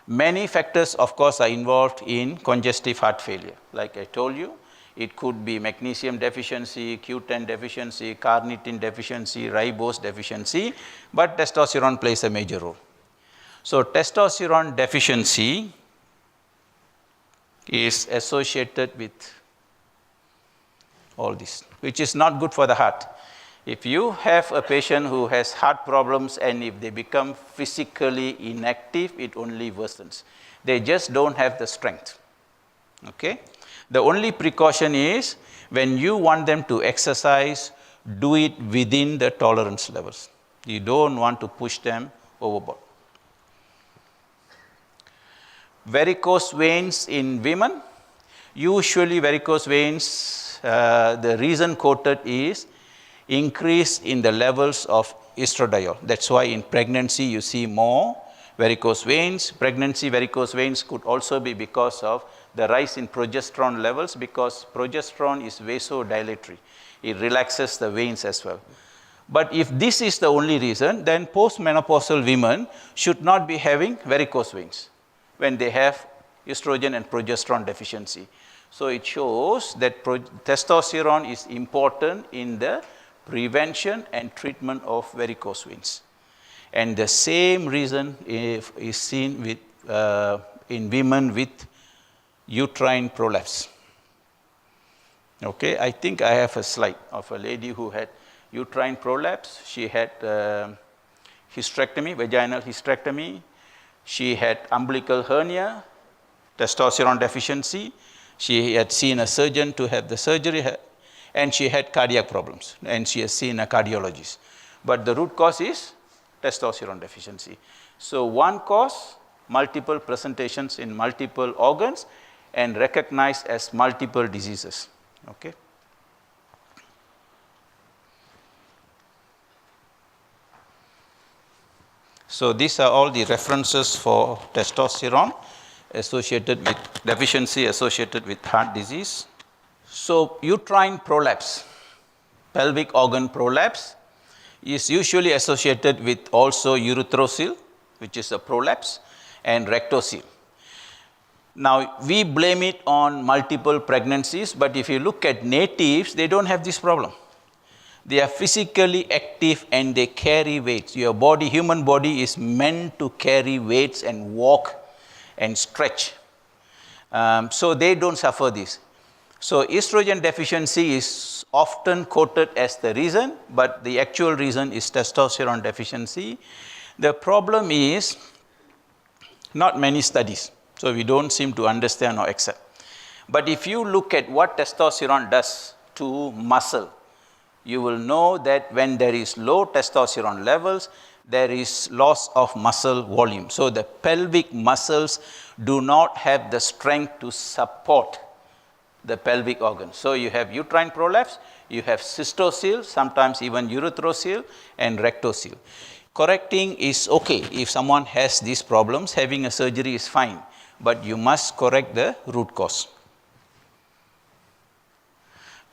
Many factors, of course, are involved in congestive heart failure. Like I told you, it could be magnesium deficiency, Q10 deficiency, carnitine deficiency, ribose deficiency, but testosterone plays a major role. So testosterone deficiency is associated with all this, which is not good for the heart. If you have a patient who has heart problems and if they become physically inactive, it only worsens. They just don't have the strength. Okay? The only precaution is when you want them to exercise, do it within the tolerance levels. You don't want to push them overboard. Varicose veins in women. Usually varicose veins, the reason quoted is increase in the levels of estradiol. That's why in pregnancy you see more varicose veins. Pregnancy varicose veins could also be because of the rise in progesterone levels, because progesterone is vasodilatory. It relaxes the veins as well. But if this is the only reason, then postmenopausal women should not be having varicose veins when they have estrogen and progesterone deficiency. So it shows that testosterone is important in the prevention and treatment of varicose veins. And the same reason is seen with, in women with uterine prolapse. Okay, I think I have a slide of a lady who had uterine prolapse. She had hysterectomy, vaginal hysterectomy. She had umbilical hernia, testosterone deficiency. She had seen a surgeon to have the surgery, and she had cardiac problems, and she has seen a cardiologist. But the root cause is testosterone deficiency. So one cause, multiple presentations in multiple organs, and recognized as multiple diseases. Okay. So these are all the references for testosterone associated with deficiency associated with heart disease. So uterine prolapse, pelvic organ prolapse, is usually associated with also urethrocoele, which is a prolapse, and rectocoele. Now, we blame it on multiple pregnancies, but if you look at natives, they don't have this problem. They are physically active and they carry weights. Your body, human body is meant to carry weights and walk and stretch. So they don't suffer this. So estrogen deficiency is often quoted as the reason, but the actual reason is testosterone deficiency. The problem is not many studies, so we don't seem to understand or accept. But if you look at what testosterone does to muscle, you will know that when there is low testosterone levels, there is loss of muscle volume. So the pelvic muscles do not have the strength to support the pelvic organ. So you have uterine prolapse, you have cystocele, sometimes even urethrocoele, and rectocoele. Correcting is okay. If someone has these problems, having a surgery is fine, but you must correct the root cause.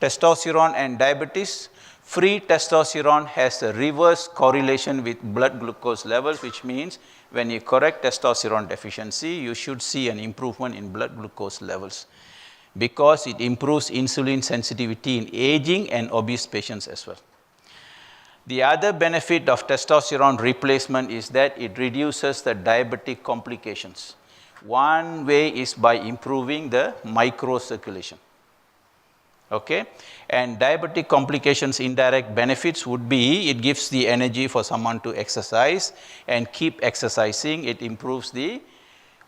Testosterone and diabetes. Free testosterone has a reverse correlation with blood glucose levels, which means when you correct testosterone deficiency, you should see an improvement in blood glucose levels because it improves insulin sensitivity in aging and obese patients as well. The other benefit of testosterone replacement is that it reduces the diabetic complications. One way is by improving the microcirculation. Okay, and diabetic complications indirect benefits would be it gives the energy for someone to exercise and keep exercising. It improves the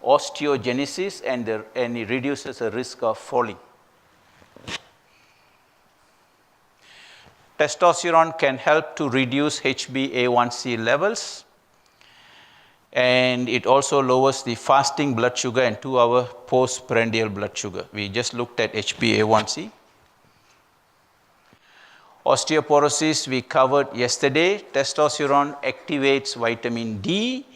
osteogenesis and it reduces the risk of falling. Testosterone can help to reduce HbA1c levels, and it also lowers the fasting blood sugar and 2-hour postprandial blood sugar. We just looked at HbA1c. Osteoporosis we covered yesterday. Testosterone activates vitamin D,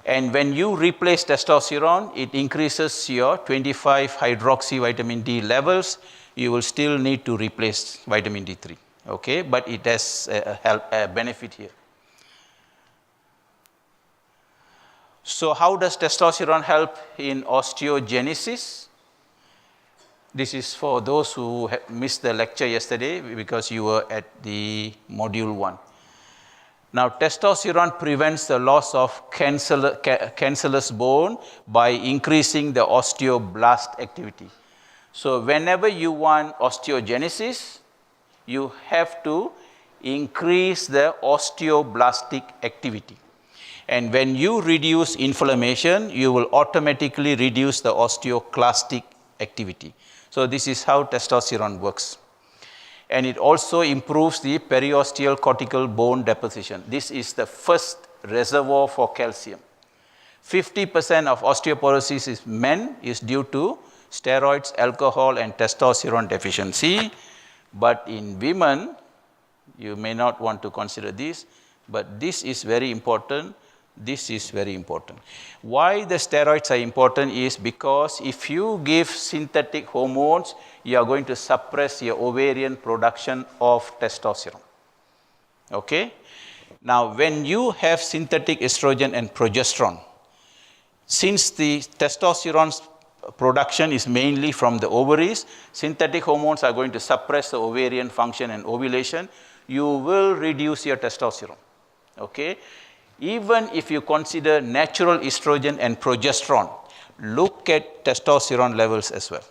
and when you replace testosterone, it increases your 25-hydroxy vitamin D levels. You will still need to replace vitamin D3, okay? But it has a benefit here. So how does testosterone help in osteogenesis? This is for those who missed the lecture yesterday because you were at the module 1. Now, testosterone prevents the loss of cancellous bone by increasing the osteoblast activity. So, whenever you want osteogenesis, you have to increase the osteoblastic activity. And when you reduce inflammation, you will automatically reduce the osteoclastic activity. So this is how testosterone works. And it also improves the periosteal cortical bone deposition. This is the first reservoir for calcium. 50% of osteoporosis in men is due to steroids, alcohol, and testosterone deficiency. But in women, you may not want to consider this, but this is very important. This is very important. Why the steroids are important is because if you give synthetic hormones, you are going to suppress your ovarian production of testosterone. Okay? Now, when you have synthetic estrogen and progesterone, since the testosterone production is mainly from the ovaries, synthetic hormones are going to suppress the ovarian function and ovulation. You will reduce your testosterone. Okay? Even if you consider natural estrogen and progesterone, look at testosterone levels as well.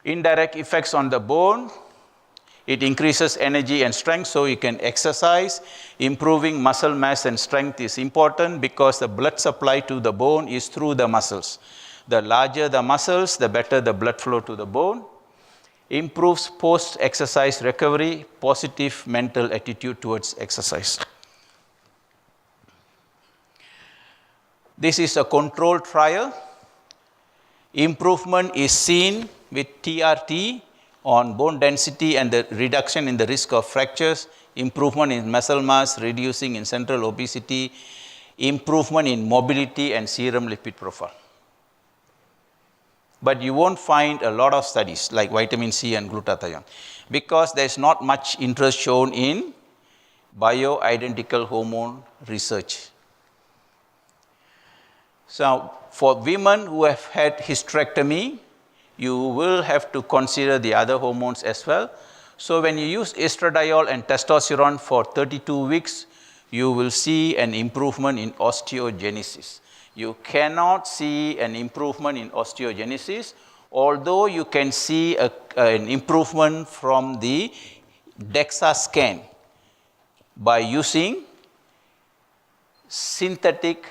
Indirect effects on the bone. It increases energy and strength, so you can exercise. Improving muscle mass and strength is important because the blood supply to the bone is through the muscles. The larger the muscles, the better the blood flow to the bone. Improves post-exercise recovery, positive mental attitude towards exercise. This is a controlled trial. Improvement is seen with TRT on bone density and the reduction in the risk of fractures, improvement in muscle mass, reducing in central obesity, improvement in mobility and serum lipid profile. But you won't find a lot of studies like vitamin C and glutathione because there's not much interest shown in bioidentical hormone research. So for women who have had hysterectomy, you will have to consider the other hormones as well. So when you use estradiol and testosterone for 32 weeks, you will see an improvement in osteogenesis. You cannot see an improvement in osteogenesis, although you can see an improvement from the DEXA scan by using synthetic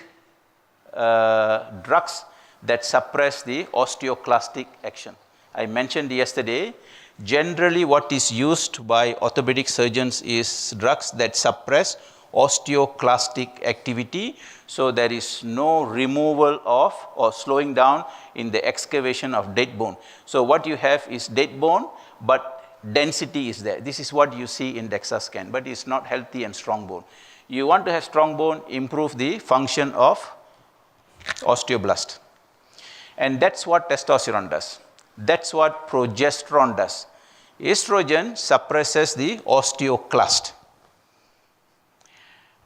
drugs that suppress the osteoclastic action. I mentioned yesterday, generally what is used by orthopedic surgeons is drugs that suppress osteoclastic activity, so there is no removal of or slowing down in the excavation of dead bone. So what you have is dead bone, but density is there. This is what you see in DEXA scan, but it's not healthy and strong bone. You want to have strong bone, improve the function of osteoblast. And that's what testosterone does. That's what progesterone does. Estrogen suppresses the osteoclast.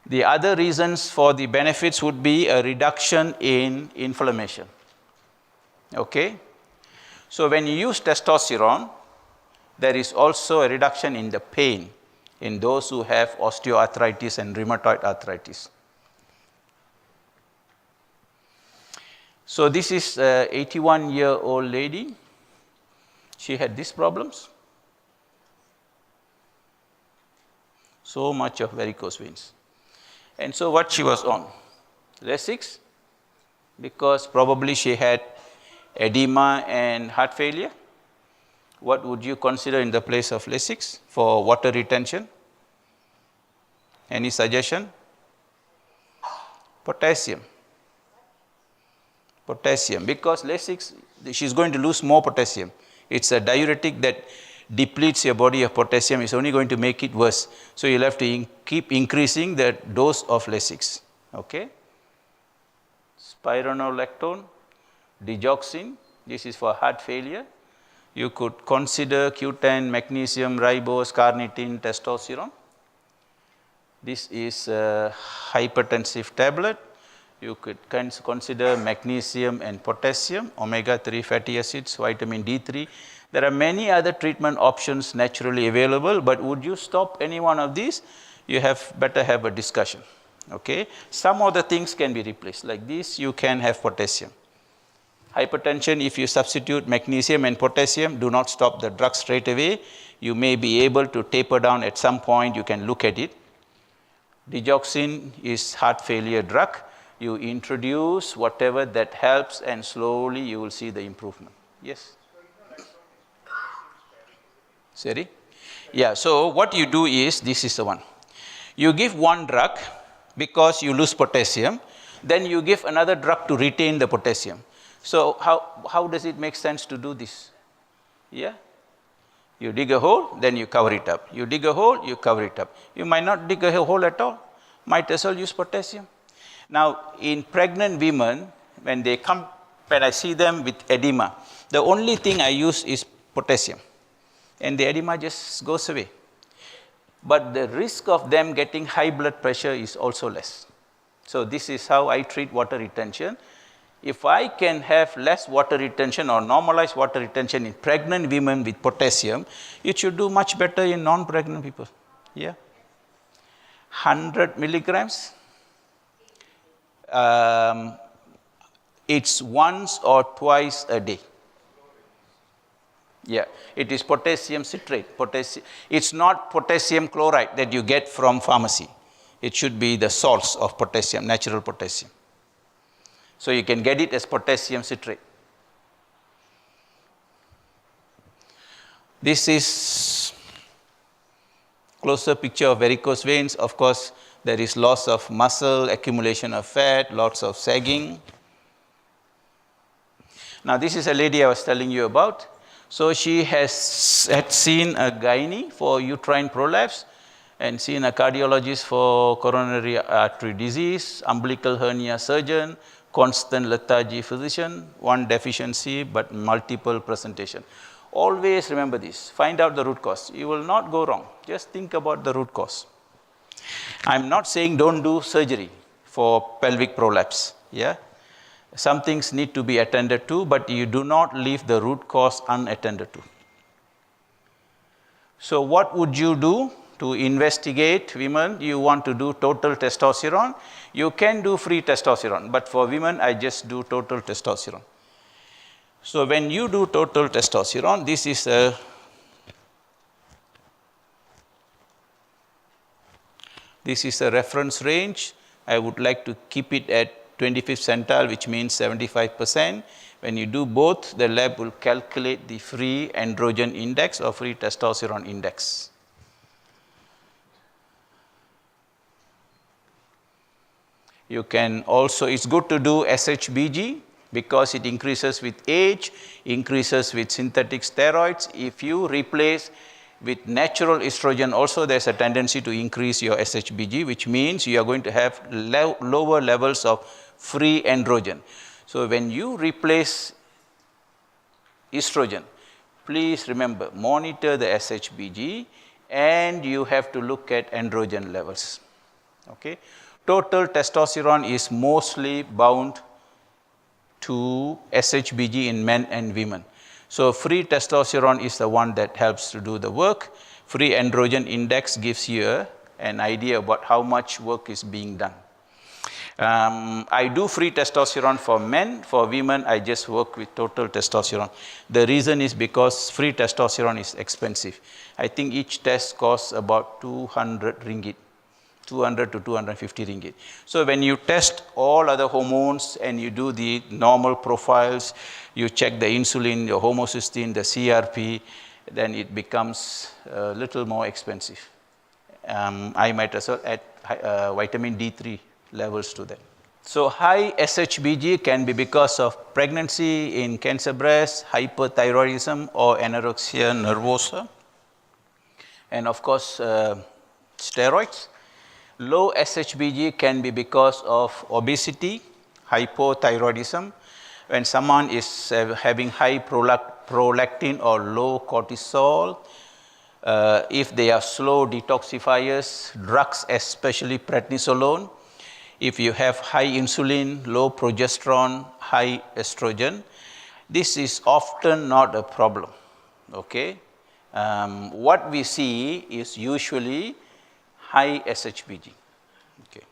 The other reasons for the benefits would be a reduction in inflammation. Okay? So when you use testosterone, there is also a reduction in the pain in those who have osteoarthritis and rheumatoid arthritis. So this is an 81-year-old lady. She had these problems. So much of varicose veins. And so what she was on? Lasix, because probably she had edema and heart failure. What would you consider in the place of Lasix for water retention? Any suggestion? Potassium. Potassium, because Lasix, she's going to lose more potassium. It's a diuretic that depletes your body of potassium. It's only going to make it worse. So you'll have to keep increasing the dose of Lasix. Okay? Spironolactone, digoxin, this is for heart failure. You could consider Q10, magnesium, ribose, carnitine, testosterone. This is a hypertensive tablet. You could consider magnesium and potassium, omega-3 fatty acids, vitamin D3. There are many other treatment options naturally available, but would you stop any one of these? You better have a discussion. Okay? Some of the things can be replaced. Like this, you can have potassium. Hypertension, if you substitute magnesium and potassium, do not stop the drug straight away You may be able to taper down at some point, you can look at it. Digoxin is heart failure drug. You introduce whatever that helps and slowly you will see the improvement. Yes? Sorry? Yeah, so what you do is, this is the one. You give one drug because you lose potassium, then you give another drug to retain the potassium. So how does it make sense to do this? Yeah? You dig a hole, then you cover it up. You dig a hole, you cover it up. You might not dig a hole at all. Might as well use potassium. Now, in pregnant women, when they come, when I see them with edema, the only thing I use is potassium. And the edema just goes away. But the risk of them getting high blood pressure is also less. So this is how I treat water retention. If I can have less water retention or normalize water retention in pregnant women with potassium, it should do much better in non-pregnant people. Yeah? 100 milligrams. It's once or twice a day. Yeah, it is potassium citrate. It's not potassium chloride that you get from pharmacy. It should be the salts of potassium, natural potassium. So you can get it as potassium citrate. This is closer picture of varicose veins. Of course, there is loss of muscle, accumulation of fat, lots of sagging. Now, this is a lady I was telling you about. So she had seen a gynae for uterine prolapse and seen a cardiologist for coronary artery disease, umbilical hernia surgeon, constant lethargy physician, one deficiency but multiple presentation. Always remember this. Find out the root cause. You will not go wrong. Just think about the root cause. I'm not saying don't do surgery for pelvic prolapse. Yeah? Some things need to be attended to, but you do not leave the root cause unattended to. So what would you do to investigate women? You want to do total testosterone. You can do free testosterone, but for women, I just do total testosterone. So when you do total testosterone, this is a reference range. I would like to keep it at 25th centile, which means 75%. When you do both, the lab will calculate the free androgen index or free testosterone index. You can also, it's good to do SHBG because it increases with age, increases with synthetic steroids. If you replace with natural estrogen also, there's a tendency to increase your SHBG, which means you are going to have lower levels of free androgen. So when you replace estrogen, please remember, monitor the SHBG and you have to look at androgen levels. Okay? Total testosterone is mostly bound to SHBG in men and women. So free testosterone is the one that helps to do the work. Free androgen index gives you an idea about how much work is being done. I do free testosterone for men. For women, I just work with total testosterone. The reason is because free testosterone is expensive. I think each test costs about 200 ringgit. 200 to 250 ringgit. So when you test all other hormones and you do the normal profiles, you check the insulin, your homocysteine, the CRP, then it becomes a little more expensive. I might as well add vitamin D3 levels to that. So high SHBG can be because of pregnancy in cancer breast, hyperthyroidism, or anorexia nervosa, and of course steroids. Low SHBG can be because of obesity, hypothyroidism. When someone is having high prolactin or low cortisol, if they are slow detoxifiers, drugs, especially prednisolone. If you have high insulin, low progesterone, high estrogen, this is often not a problem. Okay? What we see is usually high SHBG. Okay.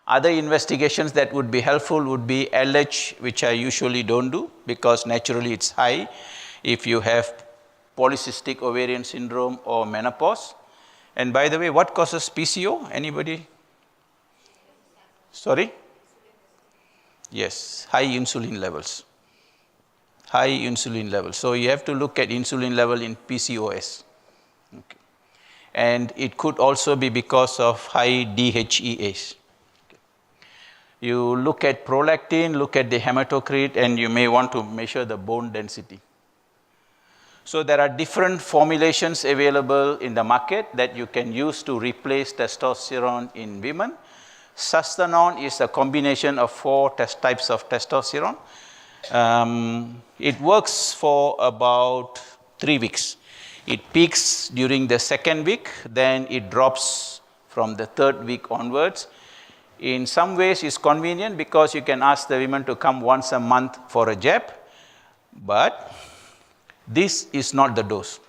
Other investigations that would be helpful would be LH, which I usually don't do because naturally it's high. if you have polycystic ovarian syndrome or menopause. And by the way, what causes PCO? Anybody? Sorry? Yes, high insulin levels. High insulin levels. So you have to look at insulin level in PCOS. Okay. And it could also be because of high DHEAs. Okay. You look at prolactin, look at the hematocrit, and you may want to measure the bone density. So there are different formulations available in the market that you can use to replace testosterone in women. Sustanon is a combination of 4 types of testosterone. It works for about 3 weeks. It peaks during the 2nd week, then it drops from the 3rd week onwards. In some ways, it's convenient because you can ask the women to come once a month for a jab, but this is not the dose.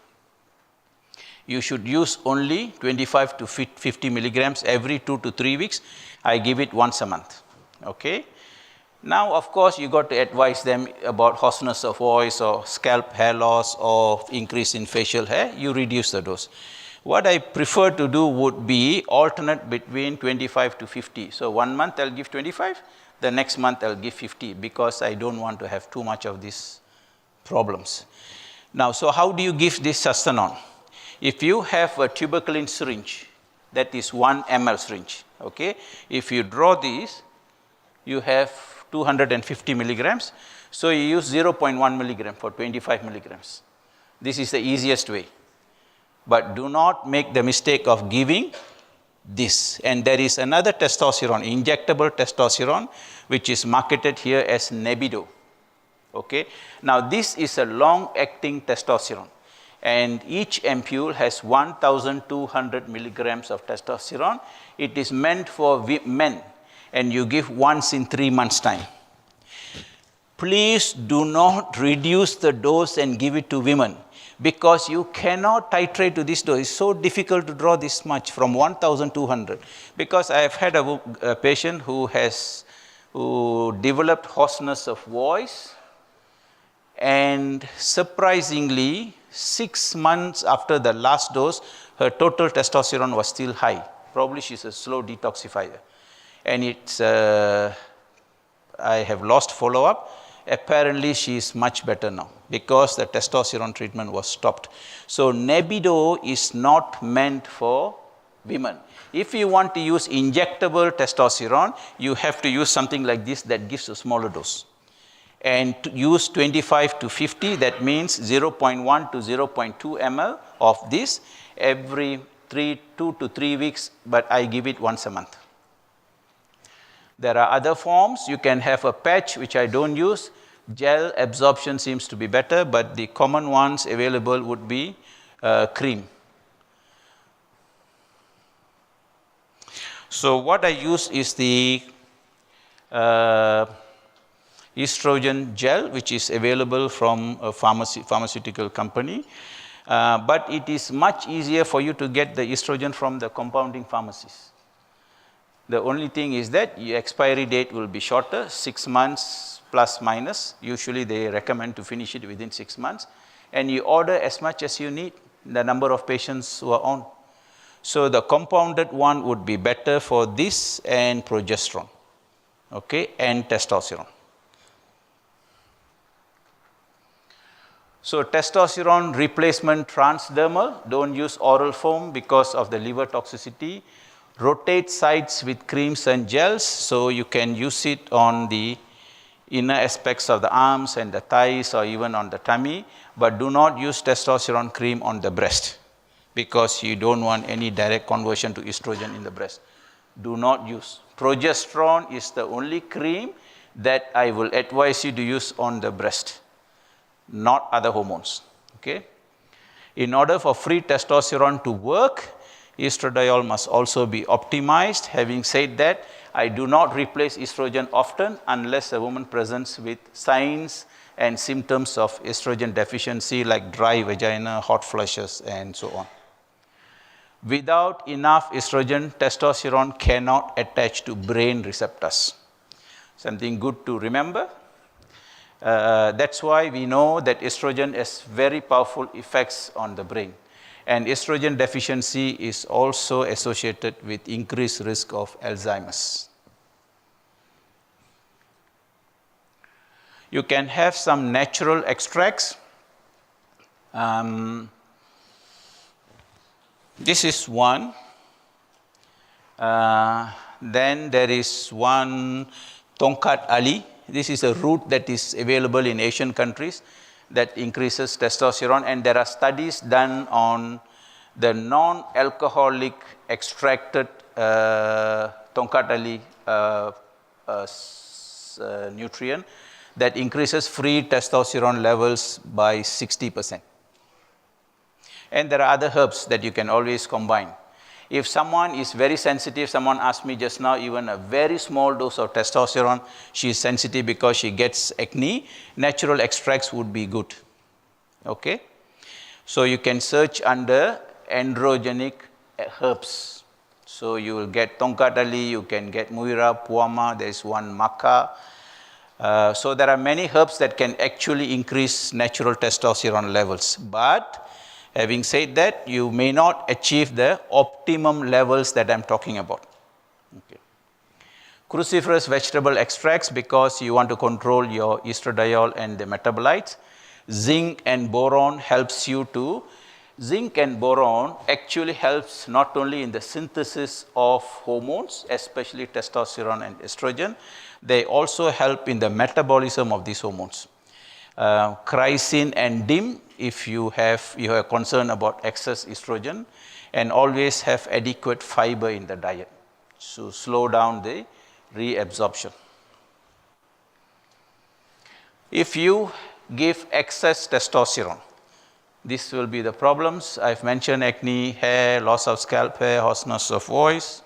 You should use only 25 to 50 milligrams every 2 to 3 weeks. I give it once a month. Okay. Now, of course, you got to advise them about hoarseness of voice or scalp hair loss or increase in facial hair. You reduce the dose. What I prefer to do would be alternate between 25 to 50. So 1 month I'll give 25, the next month I'll give 50 because I don't want to have too much of these problems. Now, so how do you give this Sustanon? If you have a tuberculin syringe, that is 1 ml syringe, okay? If you draw these, you have 250 milligrams. So you use 0.1 milligram for 25 milligrams. This is the easiest way. But do not make the mistake of giving this. And there is another testosterone, injectable testosterone, which is marketed here as Nebido. Okay. Now this is a long-acting testosterone. And each ampule has 1,200 milligrams of testosterone. It is meant for men. And you give once in 3 months' time. Please do not reduce the dose and give it to women because you cannot titrate to this dose. It's so difficult to draw this much from 1,200 because I have had a patient who developed hoarseness of voice, and surprisingly 6 months after the last dose, her total testosterone was still high. Probably she's a slow detoxifier. And it's, I have lost follow-up. Apparently, she is much better now because the testosterone treatment was stopped. So, Nebido is not meant for women. If you want to use injectable testosterone, you have to use something like this that gives a smaller dose. And to use 25 to 50, that means 0.1 to 0.2 ml of this every 2 to 3 weeks, but I give it once a month. There are other forms. You can have a patch, which I don't use. Gel absorption seems to be better, but the common ones available would be cream. So what I use is the estrogen gel, which is available from a pharmaceutical company. But it is much easier for you to get the estrogen from the compounding pharmacies. The only thing is that your expiry date will be shorter, 6 months plus minus. Usually they recommend to finish it within 6 months. And you order as much as you need, the number of patients who are on. So the compounded one would be better for this and progesterone, okay, and testosterone. So testosterone replacement transdermal, don't use oral foam because of the liver toxicity. Rotate sides with creams and gels, so you can use it on the inner aspects of the arms and the thighs or even on the tummy, but do not use testosterone cream on the breast because you don't want any direct conversion to estrogen in the breast. Do not use. Progesterone is the only cream that I will advise you to use on the breast, not other hormones. Okay? In order for free testosterone to work, estradiol must also be optimized. Having said that, I do not replace estrogen often unless a woman presents with signs and symptoms of estrogen deficiency like dry vagina, hot flushes, and so on. Without enough estrogen, testosterone cannot attach to brain receptors. Something good to remember. That's why we know that estrogen has very powerful effects on the brain. And estrogen deficiency is also associated with increased risk of Alzheimer's. You can have some natural extracts. This is one. Then there is one Tongkat Ali. This is a root that is available in Asian countries that increases testosterone, and there are studies done on the non-alcoholic extracted Tongkat Ali nutrient that increases free testosterone levels by 60%. And there are other herbs that you can always combine. If someone is very sensitive, someone asked me just now, even a very small dose of testosterone, she is sensitive because she gets acne, natural extracts would be good. Okay? So you can search under androgenic herbs. So you will get Tongkat Ali, you can get Muira, Puama, there is one Maca. So there are many herbs that can actually increase natural testosterone levels. But having said that, you may not achieve the optimum levels that I'm talking about. Okay. Cruciferous vegetable extracts, because you want to control your estradiol and the metabolites. Zinc and boron helps you to. Zinc and boron actually helps not only in the synthesis of hormones, especially testosterone and estrogen, they also help in the metabolism of these hormones. Chrysin and DIM, if you have concern about excess estrogen, and always have adequate fiber in the diet to slow down the reabsorption. If you give excess testosterone, this will be the problems. I've mentioned acne, hair, loss of scalp hair, hoarseness of voice.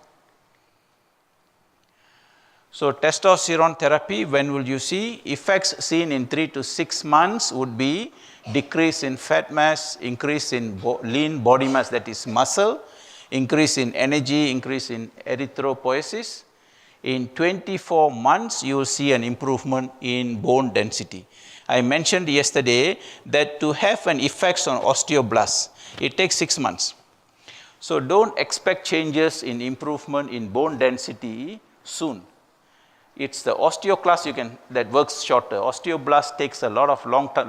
So testosterone therapy, when will you see? Effects seen in 3 to 6 months would be decrease in fat mass, increase in lean body mass, that is muscle, increase in energy, increase in erythropoiesis. In 24 months, you will see an improvement in bone density. I mentioned yesterday that to have an effect on osteoblasts, it takes 6 months. So don't expect changes in improvement in bone density soon. It's the osteoclast that works shorter. Osteoblast takes a lot of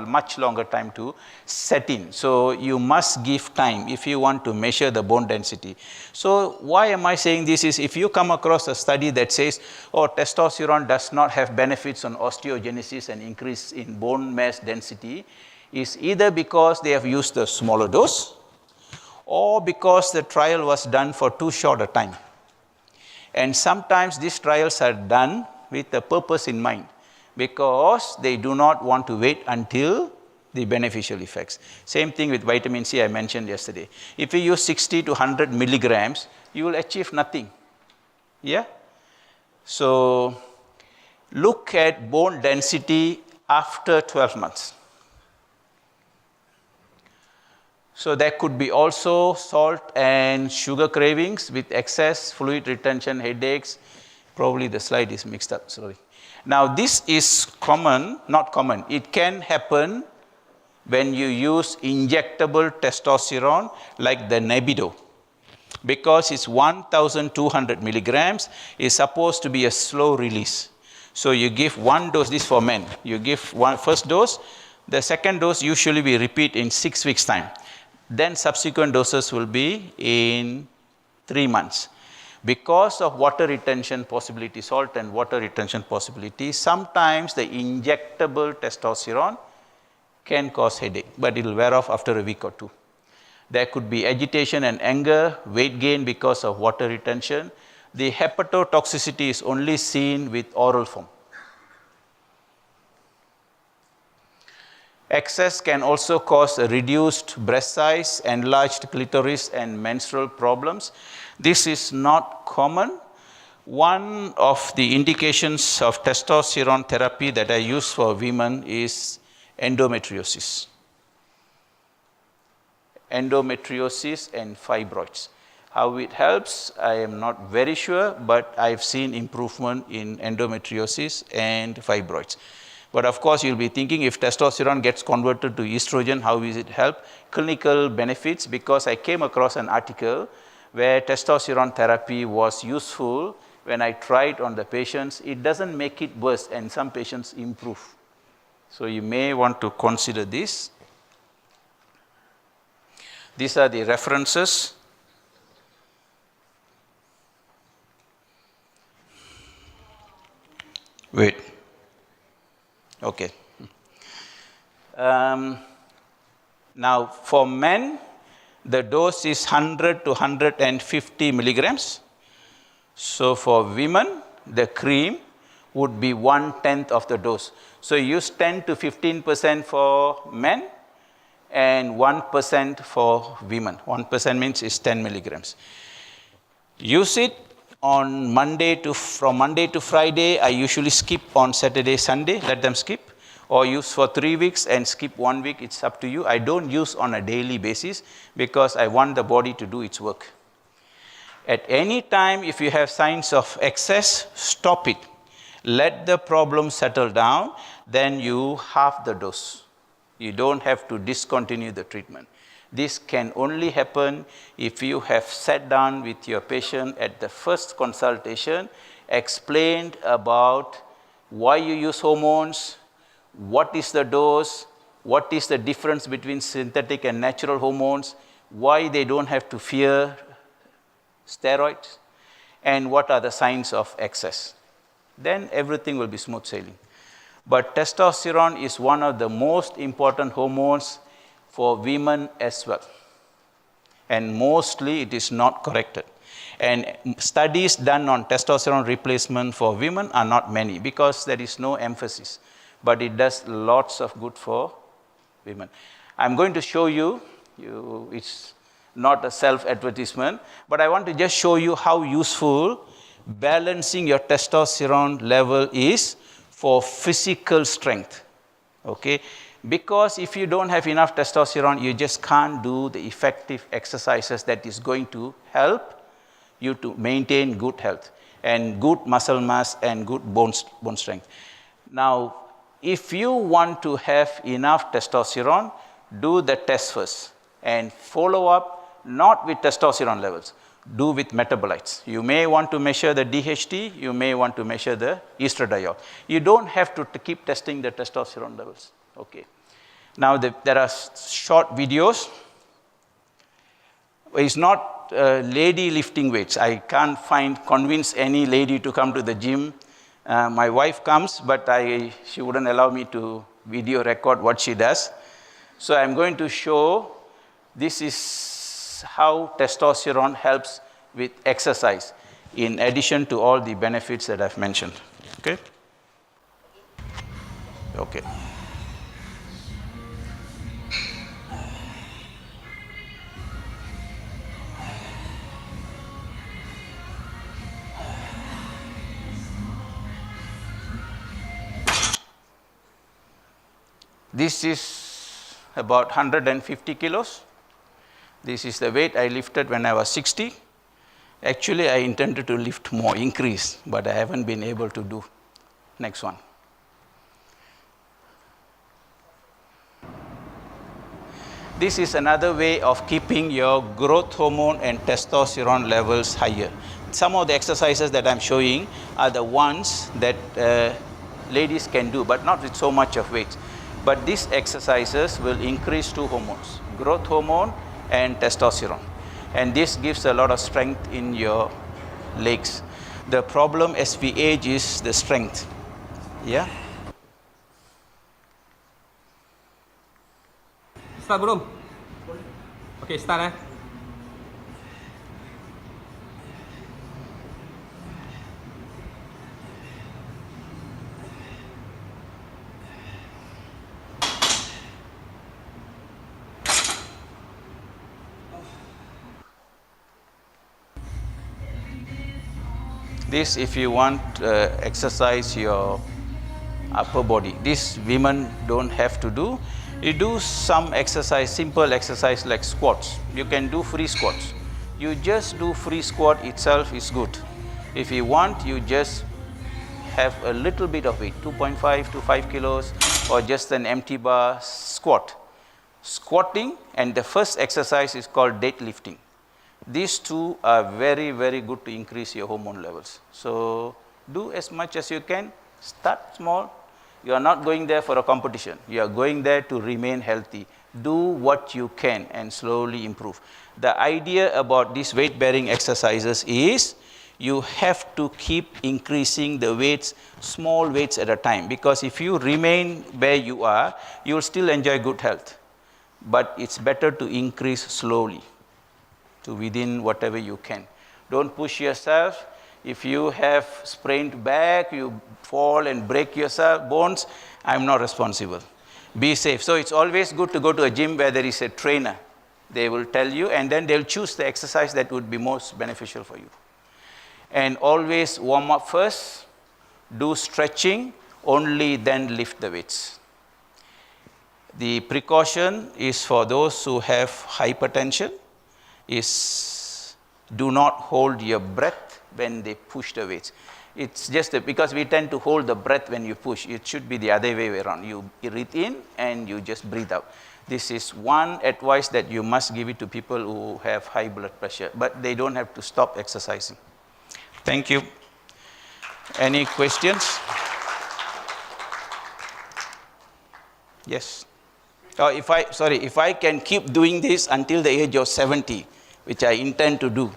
much longer time to set in. So you must give time if you want to measure the bone density. So why am I saying this is if you come across a study that says, oh, testosterone does not have benefits on osteogenesis and increase in bone mass density, is either because they have used a smaller dose or because the trial was done for too short a time. And sometimes these trials are done with a purpose in mind, because they do not want to wait until the beneficial effects. Same thing with vitamin C I mentioned yesterday. If you use 60 to 100 milligrams, you will achieve nothing. Yeah? So look at bone density after 12 months. So there could be also salt and sugar cravings with excess fluid retention, headaches. Probably the slide is mixed up, sorry. Now this is common, not common. It can happen when you use injectable testosterone like the Nebido. Because it's 1,200 milligrams, it's supposed to be a slow release. So you give one dose, this for men. You give first dose, the second dose usually we repeat in 6 weeks' time. Then subsequent doses will be in 3 months. Because of water retention possibility, salt and water retention possibility, sometimes the injectable testosterone can cause headache, but it will wear off after a week or 2. There could be agitation and anger, weight gain because of water retention. The hepatotoxicity is only seen with oral form. Excess can also cause a reduced breast size, enlarged clitoris, and menstrual problems. This is not common. One of the indications of testosterone therapy that I use for women is endometriosis. Endometriosis and fibroids. How it helps, I am not very sure, but I've seen improvement in endometriosis and fibroids. But of course, you'll be thinking if testosterone gets converted to estrogen, how will it help? Clinical benefits, because I came across an article where testosterone therapy was useful when I tried on the patients. It doesn't make it worse, and some patients improve. So you may want to consider this. These are the references. Wait. Okay. Now, for men, the dose is 100 to 150 milligrams. So for women, the cream would be 1/10 of the dose. So use 10 to 15% for men and 1% for women. 1% means is 10 milligrams. Use it on from Monday to Friday. I usually skip on Saturday, Sunday, let them skip. Or use for 3 weeks and skip 1 week, it's up to you. I don't use on a daily basis because I want the body to do its work. At any time, if you have signs of excess, stop it. Let the problem settle down, then you halve the dose. You don't have to discontinue the treatment. This can only happen if you have sat down with your patient at the first consultation, explained about why you use hormones, what is the dose, what is the difference between synthetic and natural hormones, why they don't have to fear steroids, and what are the signs of excess. Then everything will be smooth sailing. But testosterone is one of the most important hormones for women as well. And mostly it is not corrected. And studies done on testosterone replacement for women are not many because there is no emphasis. But it does lots of good for women. I'm going to show you, it's not a self-advertisement, but I want to just show you how useful balancing your testosterone level is for physical strength, okay? Because if you don't have enough testosterone, you just can't do the effective exercises that is going to help you to maintain good health and good muscle mass and good bone strength. Now, if you want to have enough testosterone, do the test first and follow up not with testosterone levels, do with metabolites. You may want to measure the DHT, you may want to measure the estradiol. You don't have to keep testing the testosterone levels, okay? Now, there are short videos. It's not lady lifting weights. I can't convince any lady to come to the gym. My wife comes, but she wouldn't allow me to video record what she does. So I'm going to show, this is how testosterone helps with exercise, in addition to all the benefits that I've mentioned, okay? Okay. This is about 150 kilos. This is the weight I lifted when I was 60. Actually, I intended to lift more, increase, but I haven't been able to do. Next one. This is another way of keeping your growth hormone and testosterone levels higher. Some of the exercises that I'm showing are the ones that ladies can do, but not with so much of weight. But these exercises will increase two hormones, growth hormone and testosterone. And this gives a lot of strength in your legs. The problem as we age is the strength. Yeah? Start belum? Okay, start This, if you want exercise your upper body. This women don't have to do. You do some exercise, simple exercise like squats. You can do free squats. You just do free squat itself is good. If you want, you just have a little bit of weight, 2.5 to 5 kilos, or just an empty bar squat. Squatting and the first exercise is called deadlifting. These two are very, very good to increase your hormone levels. So do as much as you can, start small. You are not going there for a competition. You are going there to remain healthy. Do what you can and slowly improve. The idea about these weight-bearing exercises is you have to keep increasing the weights, small weights at a time. Because if you remain where you are, you will still enjoy good health. But it's better to increase slowly to within whatever you can. Don't push yourself. If you have sprained back, you fall and break yourself bones, I'm not responsible. Be safe. So it's always good to go to a gym where there is a trainer. They will tell you, and then they'll choose the exercise that would be most beneficial for you. And always warm up first, do stretching, only then lift the weights. The precaution is for those who have hypertension is do not hold your breath when they push the weights. It's just because we tend to hold the breath when you push. It should be the other way around. You breathe in and you just breathe out. This is one advice that you must give it to people who have high blood pressure, but they don't have to stop exercising. Thank you. Any questions? Yes. Oh, if I can keep doing this until the age of 70, which I intend to do.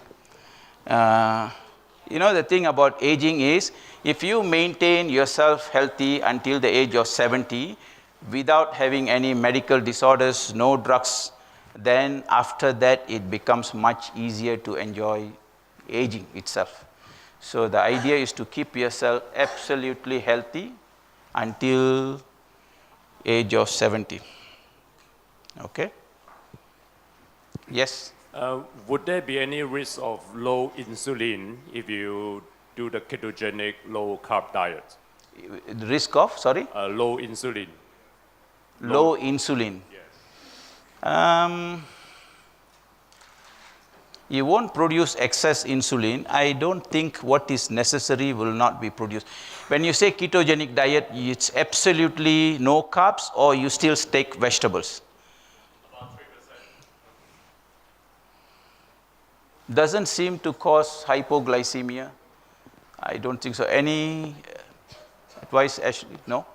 The thing about aging is, if you maintain yourself healthy until the age of 70, without having any medical disorders, no drugs, then after that it becomes much easier to enjoy aging itself. So the idea is to keep yourself absolutely healthy until age of 70. Okay? Yes? Would there be any risk of low insulin if you do the ketogenic low-carb diet? The risk of, sorry? Low insulin. Low insulin. Yes. You won't produce excess insulin. I don't think what is necessary will not be produced. When you say ketogenic diet, it's absolutely no carbs, or you still take vegetables? About 3%. Doesn't seem to cause hypoglycemia. I don't think so. Any advice, Ashley? No?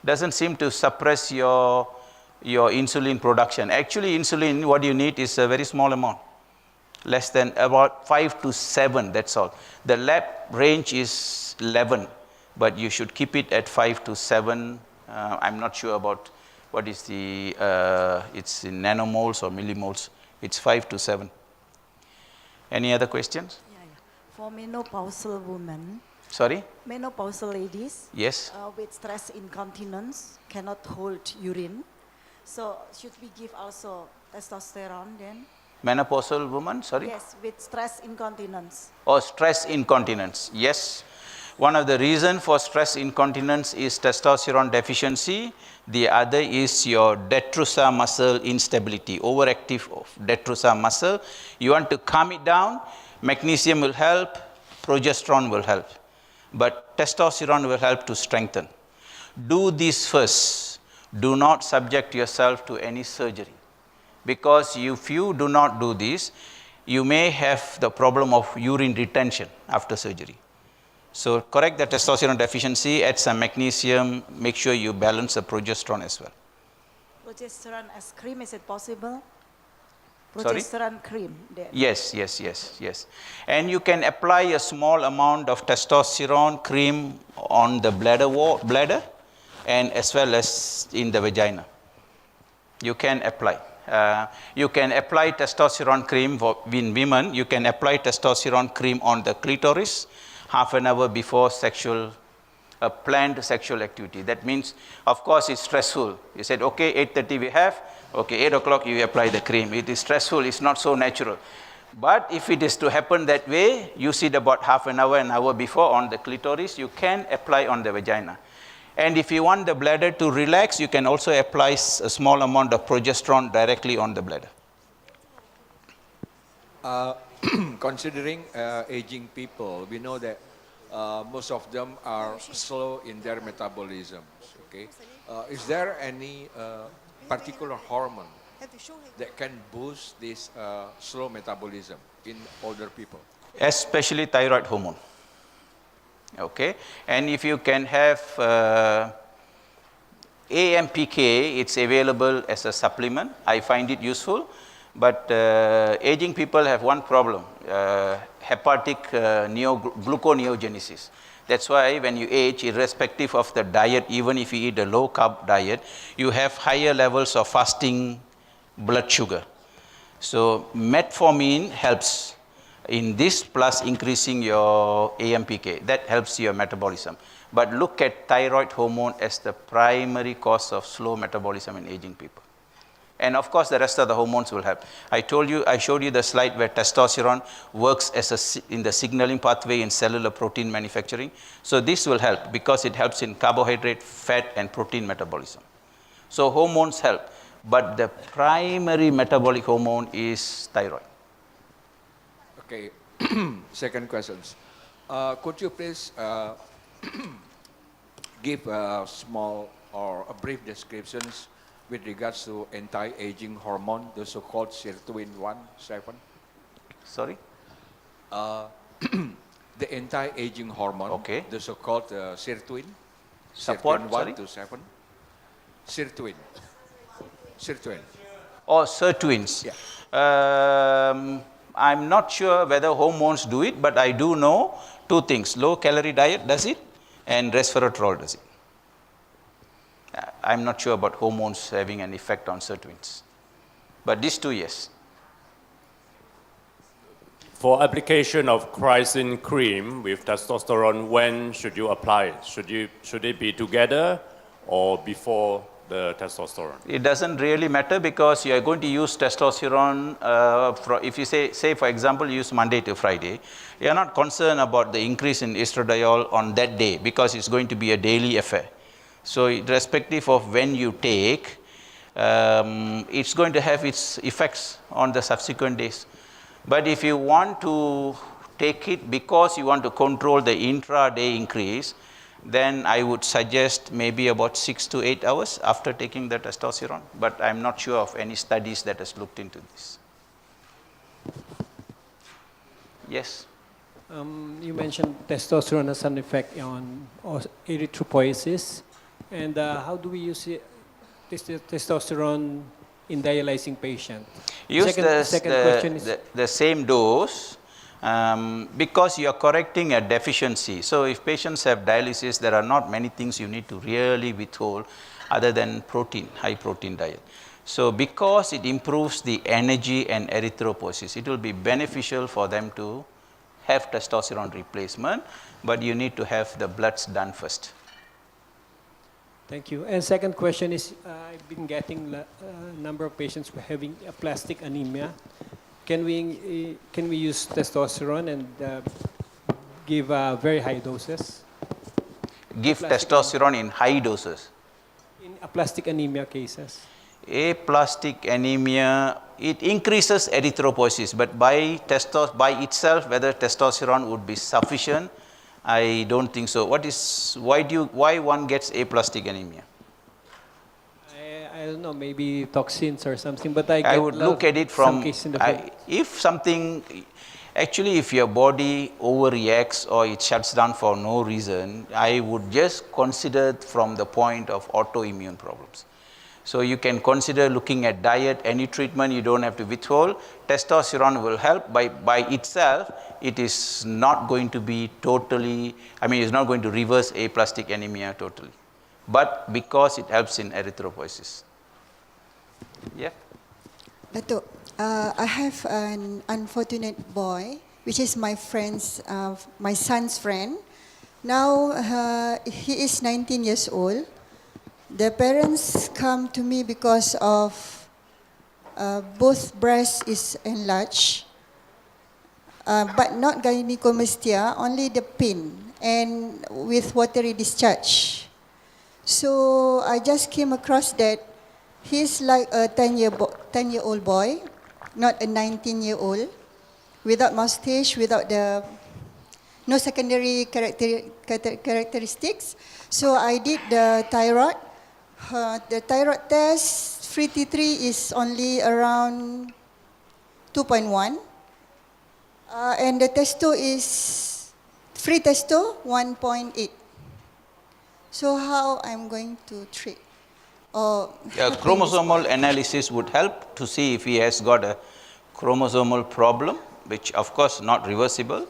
Doesn't seem to suppress your insulin production. Actually, insulin, what you need is a very small amount. Less than about 5 to 7, that's all. The lab range is 11, but you should keep it at 5 to 7. I'm not sure about what is the, it's in nanomoles or millimoles. It's 5 to 7. Any other questions? Yeah. For menopausal women, Sorry? menopausal ladies, Yes? with stress incontinence, cannot hold urine. So should we give also testosterone then? Menopausal woman, sorry? Yes, with stress incontinence. Or stress incontinence, yes. One of the reasons for stress incontinence is testosterone deficiency. The other is your detrusor muscle instability, overactive detrusor muscle. You want to calm it down, magnesium will help, progesterone will help. But testosterone will help to strengthen. Do this first. Do not subject yourself to any surgery. Because if you do not do this, you may have the problem of urine retention after surgery. So correct the testosterone deficiency, add some magnesium, make sure you balance the progesterone as well. Progesterone as cream, is it possible? Sorry? Progesterone cream. Then. Yes. And you can apply a small amount of testosterone cream on the bladder and as well as in the vagina. You can apply. You can apply testosterone cream in women. You can apply testosterone cream on the clitoris half an hour before planned sexual activity. That means, of course, it's stressful. You said, okay, 8:30 we have, okay, 8 o'clock you apply the cream. It is stressful, it's not so natural. But if it is to happen that way, use it about half an hour before on the clitoris. You can apply on the vagina. And if you want the bladder to relax, you can also apply a small amount of progesterone directly on the bladder. Considering aging people, we know that most of them are slow in their metabolism. Okay, is there any particular hormone that can boost this slow metabolism in older people? Especially thyroid hormone. Okay, and if you can have AMPK, it's available as a supplement. I find it useful, but aging people have one problem, hepatic gluconeogenesis. That's why when you age, irrespective of the diet, even if you eat a low carb diet, you have higher levels of fasting blood sugar. So metformin helps in this, plus increasing your AMPK. That helps your metabolism. But look at thyroid hormone as the primary cause of slow metabolism in aging people. And of course, the rest of the hormones will help. I showed you the slide where testosterone works as in the signaling pathway in cellular protein manufacturing. So this will help because it helps in carbohydrate, fat, and protein metabolism. So hormones help, but the primary metabolic hormone is thyroid. Okay, second questions. Could you please give a small or a brief descriptions with regards to anti-aging hormone, the so-called sirtuin-1,7? Sorry? The anti-aging hormone, Okay. the so-called sirtuin, Support, sirtuin sorry? 1 to 7. Sirtuin. Sirtuin. Or sirtuins. Yeah. I'm not sure whether hormones do it, but I do know two things. Low calorie diet does it, and resveratrol does it. I'm not sure about hormones having an effect on sirtuins. But these two, yes. For application of chrysin cream with testosterone, when should you apply it? Should it be together or before the testosterone? It doesn't really matter because you are going to use testosterone, if you say for example, you use Monday to Friday, you are not concerned about the increase in estradiol on that day because it's going to be a daily affair. So irrespective of when you take, it's going to have its effects on the subsequent days. But if you want to take it because you want to control the intra-day increase, then I would suggest maybe about 6 to 8 hours after taking the testosterone. But I'm not sure of any studies that has looked into this. Yes? You mentioned testosterone has an effect on erythropoiesis. And how do we use testosterone in dialyzing patient? Use Second question is the same dose because you are correcting a deficiency. So if patients have dialysis, there are not many things you need to really withhold other than protein, high protein diet. So because it improves the energy and erythropoiesis, it will be beneficial for them to have testosterone replacement, but you need to have the bloods done first. Thank you. And second question is, I've been getting a number of patients who are having aplastic anemia. Can we use testosterone and give very high doses? Give testosterone in high doses. In aplastic anemia cases. Aplastic anemia, it increases erythropoiesis, but by itself, whether testosterone would be sufficient, I don't think so. Why one gets aplastic anemia? I don't know, maybe toxins or something, but I would look at it from, if your body overreacts or it shuts down for no reason, I would just consider from the point of autoimmune problems. So you can consider looking at diet, any treatment you don't have to withhold. Testosterone will help. By itself, it is not going to be totally, it's not going to reverse aplastic anemia totally. But because it helps in erythropoiesis. Yeah? Datuk, I have an unfortunate boy, which is my son's friend. Now he is 19 years old. The parents come to me because of both breasts is enlarged, but not gynecomastia, only the pin and with watery discharge. So I just came across that he's like a 10-year-old boy, not a 19-year-old, without mustache, without the no secondary characteristics. So I did the thyroid. The thyroid test, free T3 is only around 2.1. And the testo is, free testo, 1.8. So how I'm going to treat? Chromosomal analysis would help to see if he has got a chromosomal problem, which of course not reversible.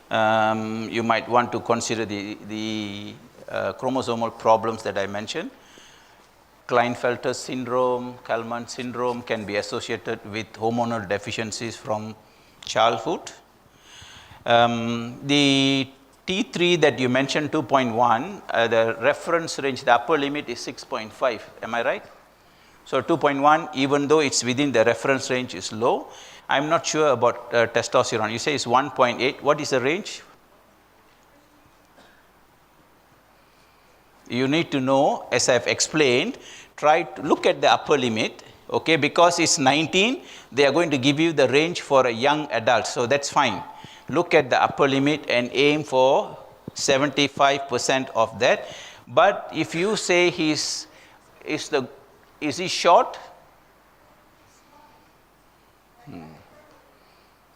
You might want to consider the chromosomal problems that I mentioned. Klinefelter syndrome, Kalman syndrome can be associated with hormonal deficiencies from childhood. The T3 that you mentioned, 2.1, the reference range, the upper limit is 6.5. Am I right? So 2.1, even though it's within the reference range, is low. I'm not sure about testosterone. You say it's 1.8. What is the range? You need to know, as I've explained, try to look at the upper limit. Okay, because it's 19, they are going to give you the range for a young adult. So that's fine. Look at the upper limit and aim for 75% of that. But if you say is he short?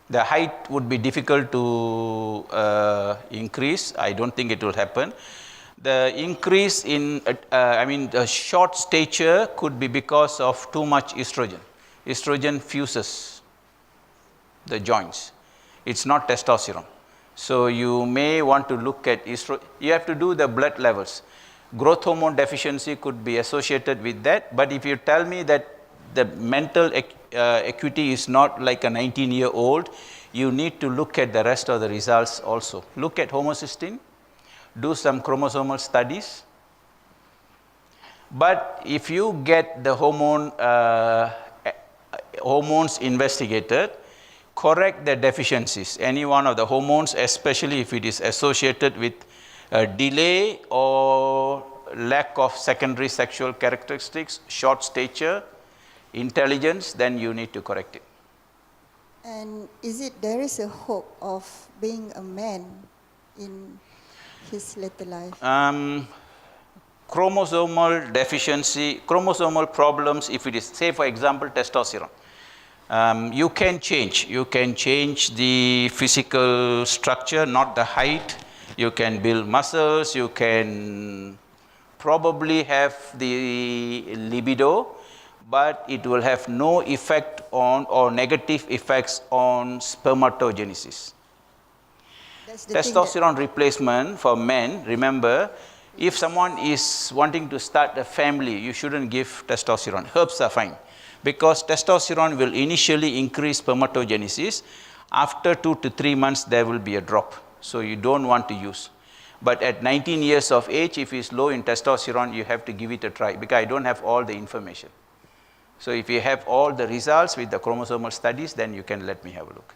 The height would be difficult to increase. I don't think it will happen. The increase in, the short stature could be because of too much estrogen. Estrogen fuses the joints. It's not testosterone. So you may want to look at estrogen. You have to do the blood levels. Growth hormone deficiency could be associated with that. But if you tell me that the mental acuity is not like a 19-year-old, you need to look at the rest of the results also. Look at homocysteine. Do some chromosomal studies. But if you get the hormones investigated, correct the deficiencies. Any one of the hormones, especially if it is associated with a delay or lack of secondary sexual characteristics, short stature, intelligence, then you need to correct it. And there is a hope of being a man in his later life? Chromosomal deficiency, chromosomal problems, if it is, say for example, testosterone. You can change the physical structure, not the height. You can build muscles, you can probably have the libido, but it will have no effect on or negative effects on spermatogenesis. Testosterone replacement for men, remember, if someone is wanting to start a family, you shouldn't give testosterone. Herbs are fine. Because testosterone will initially increase spermatogenesis. After 2 to 3 months, there will be a drop. So you don't want to use. But at 19 years of age, if it's low in testosterone, you have to give it a try. Because I don't have all the information. So if you have all the results with the chromosomal studies, then you can let me have a look.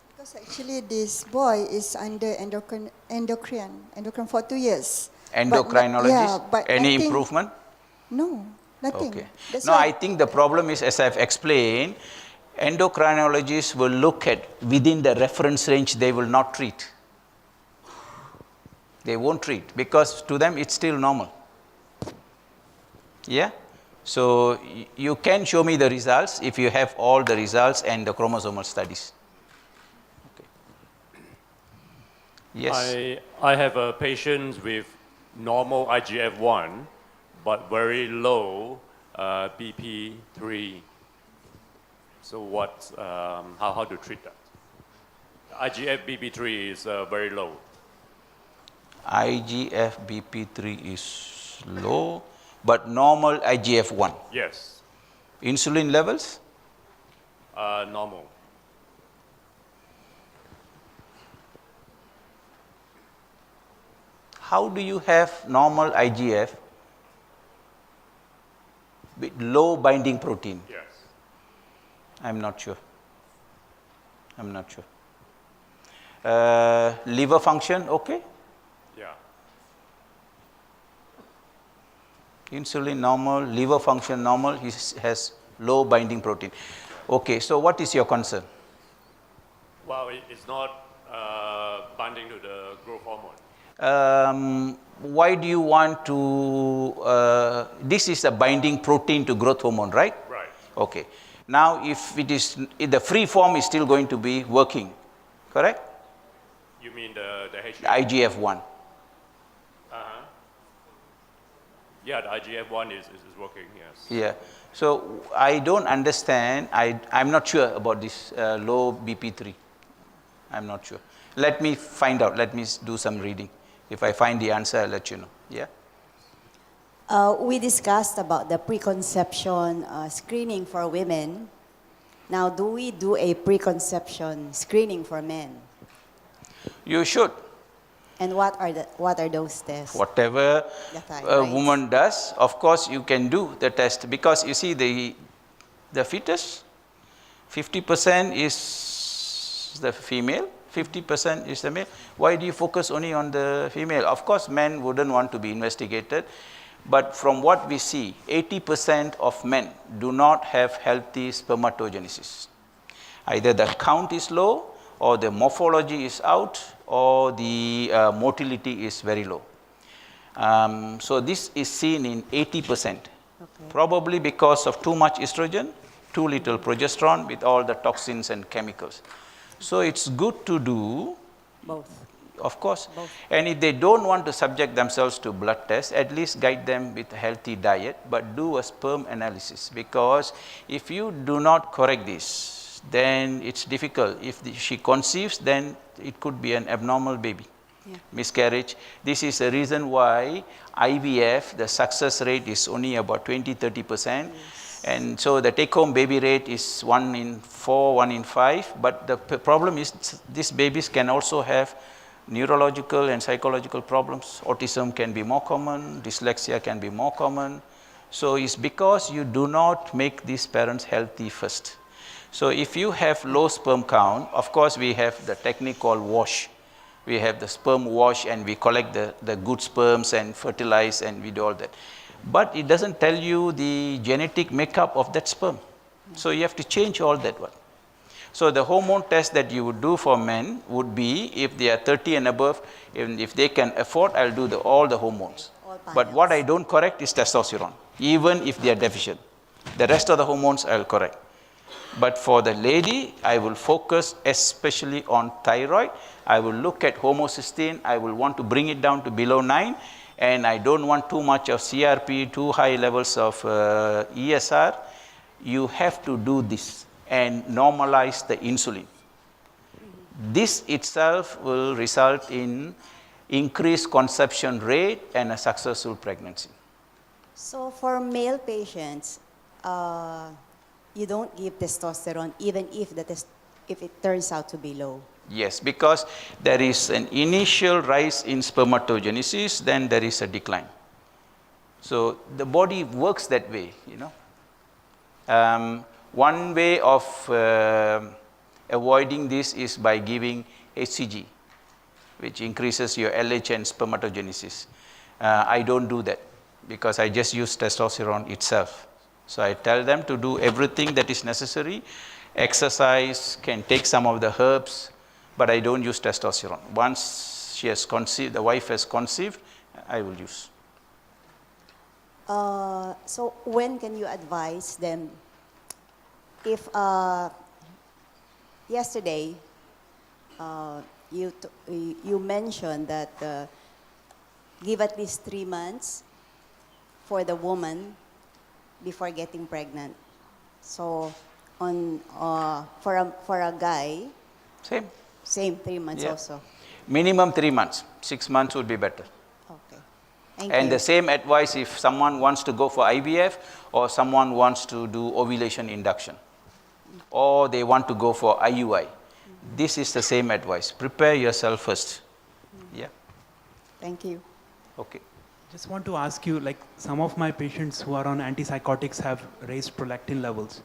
Because actually this boy is under endocrine for 2 years. Endocrinologist? But any nothing, improvement? No, nothing. Okay. That's No, why I think the problem is, as I've explained, endocrinologists will look at within the reference range, they will not treat. They won't treat because to them it's still normal. Yeah? So you can show me the results if you have all the results and the chromosomal studies. Okay. Yes. I have a patient with normal IGF-1 but very low BP3. So how to treat that? IGF BP3 is very low. IGF BP3 is low, but normal IGF-1. Yes. Insulin levels? Normal. How do you have normal IGF with low binding protein? Yes. I'm not sure. Liver function, okay? Yeah. Insulin normal, liver function normal, he has low binding protein. Okay, so what is your concern? Well, it's not Binding to the growth hormone. Why do you want to, this is a binding protein to growth hormone, right? Right. Okay. Now, if it is, if the free form is still going to be working, correct? You mean the IGF-1. Yeah, the IGF-1 is working, yes. Yeah. So, I don't understand, I'm not sure about this low BP3. I'm not sure. Let me find out, let me do some reading. If I find the answer, I'll let you know. Yeah? We discussed about the preconception screening for women. Now, do we do a preconception screening for men? You should. And what are those tests? Whatever The a woman does, of course you can do the test, because you see the fetus, 50% is the female, 50% is the male. Why do you focus only on the female? Of course, men wouldn't want to be investigated, but from what we see, 80% of men do not have healthy spermatogenesis. Either the count is low, or the morphology is out, or the motility is very low. So this is seen in 80%, probably because of too much estrogen, too little progesterone with all the toxins and chemicals. So it's good to do both. Of course. Both. And if they don't want to subject themselves to blood tests, at least guide them with a healthy diet, but do a sperm analysis, because if you do not correct this, then it's difficult. If she conceives, then it could be an abnormal baby. Yeah. Miscarriage. This is the reason why IVF, the success rate is only about 20-30%. Yes. And so the take-home baby rate is 1 in 4, 1 in 5. But the problem is these babies can also have neurological and psychological problems. Autism can be more common, dyslexia can be more common. So it's because you do not make these parents healthy first. So if you have low sperm count, of course we have the technique called wash. We have the sperm wash, and we collect the good sperms and fertilize, and we do all that. But it doesn't tell you the genetic makeup of that sperm. So you have to change all that one. So the hormone test that you would do for men would be, if they are 30 and above, if they can afford, I'll do all the hormones. But what I don't correct is testosterone, even if they are deficient. The rest of the hormones I'll correct. But for the lady, I will focus especially on thyroid. I will look at homocysteine. I will want to bring it down to below 9. And I don't want too much of CRP, too high levels of ESR. You have to do this and normalize the insulin. This itself will result in increased conception rate and a successful pregnancy. So for male patients, you don't give testosterone even if it turns out to be low? Yes, because there is an initial rise in spermatogenesis, then there is a decline. So the body works that way, you know. One way of avoiding this is by giving HCG, which increases your LH and spermatogenesis. I don't do that because I just use testosterone itself. So I tell them to do everything that is necessary. Exercise, can take some of the herbs, but I don't use testosterone. Once she has conceived, the wife has conceived, I will use. So when can you advise them? If yesterday you mentioned that give at least 3 months for the woman before getting pregnant. So for a guy, same 3 months also. Minimum 3 months. 6 months would be better. Okay. Thank and you. The same advice if someone wants to go for IVF or someone wants to do ovulation induction, or they want to go for IUI. This is the same advice. Prepare yourself first. Yeah. Thank you. Okay. Just want to ask you, like some of my patients who are on antipsychotics have raised prolactin levels.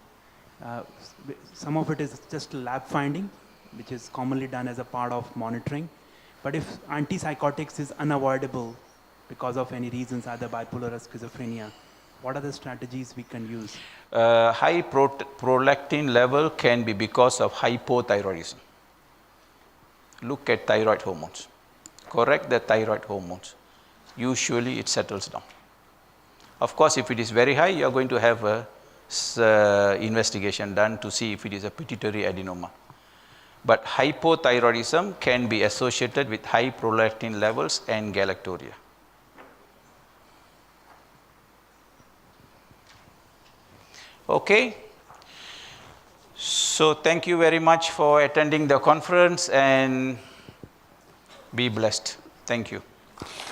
Some of it is just lab finding, which is commonly done as a part of monitoring. But if antipsychotics is unavoidable because of any reasons, either bipolar or schizophrenia, what are the strategies we can use? High prolactin level can be because of hypothyroidism. look at thyroid hormones. Correct the thyroid hormones. Usually it settles down. Of course, if it is very high, you are going to have a investigation done to see if it is a pituitary adenoma. But hypothyroidism can be associated with high prolactin levels and galacturia. Okay. So thank you very much for attending the conference and be blessed. Thank you.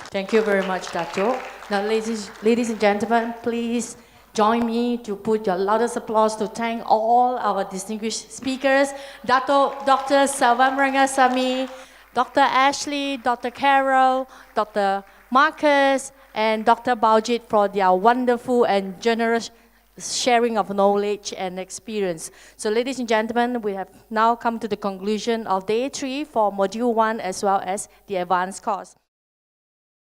Thank you very much, Dato. Now, ladies and gentlemen, please join me to put your loudest applause to thank all our distinguished speakers, Datuk Dr. Selvam Rengasamy, Dr. Ashley, Dr. Carol, Dr. Marcus, and Dr. Baujit for their wonderful and generous sharing of knowledge and experience. So ladies and gentlemen, we have now come to the conclusion of day 3 for Module 1 as well as the advanced course.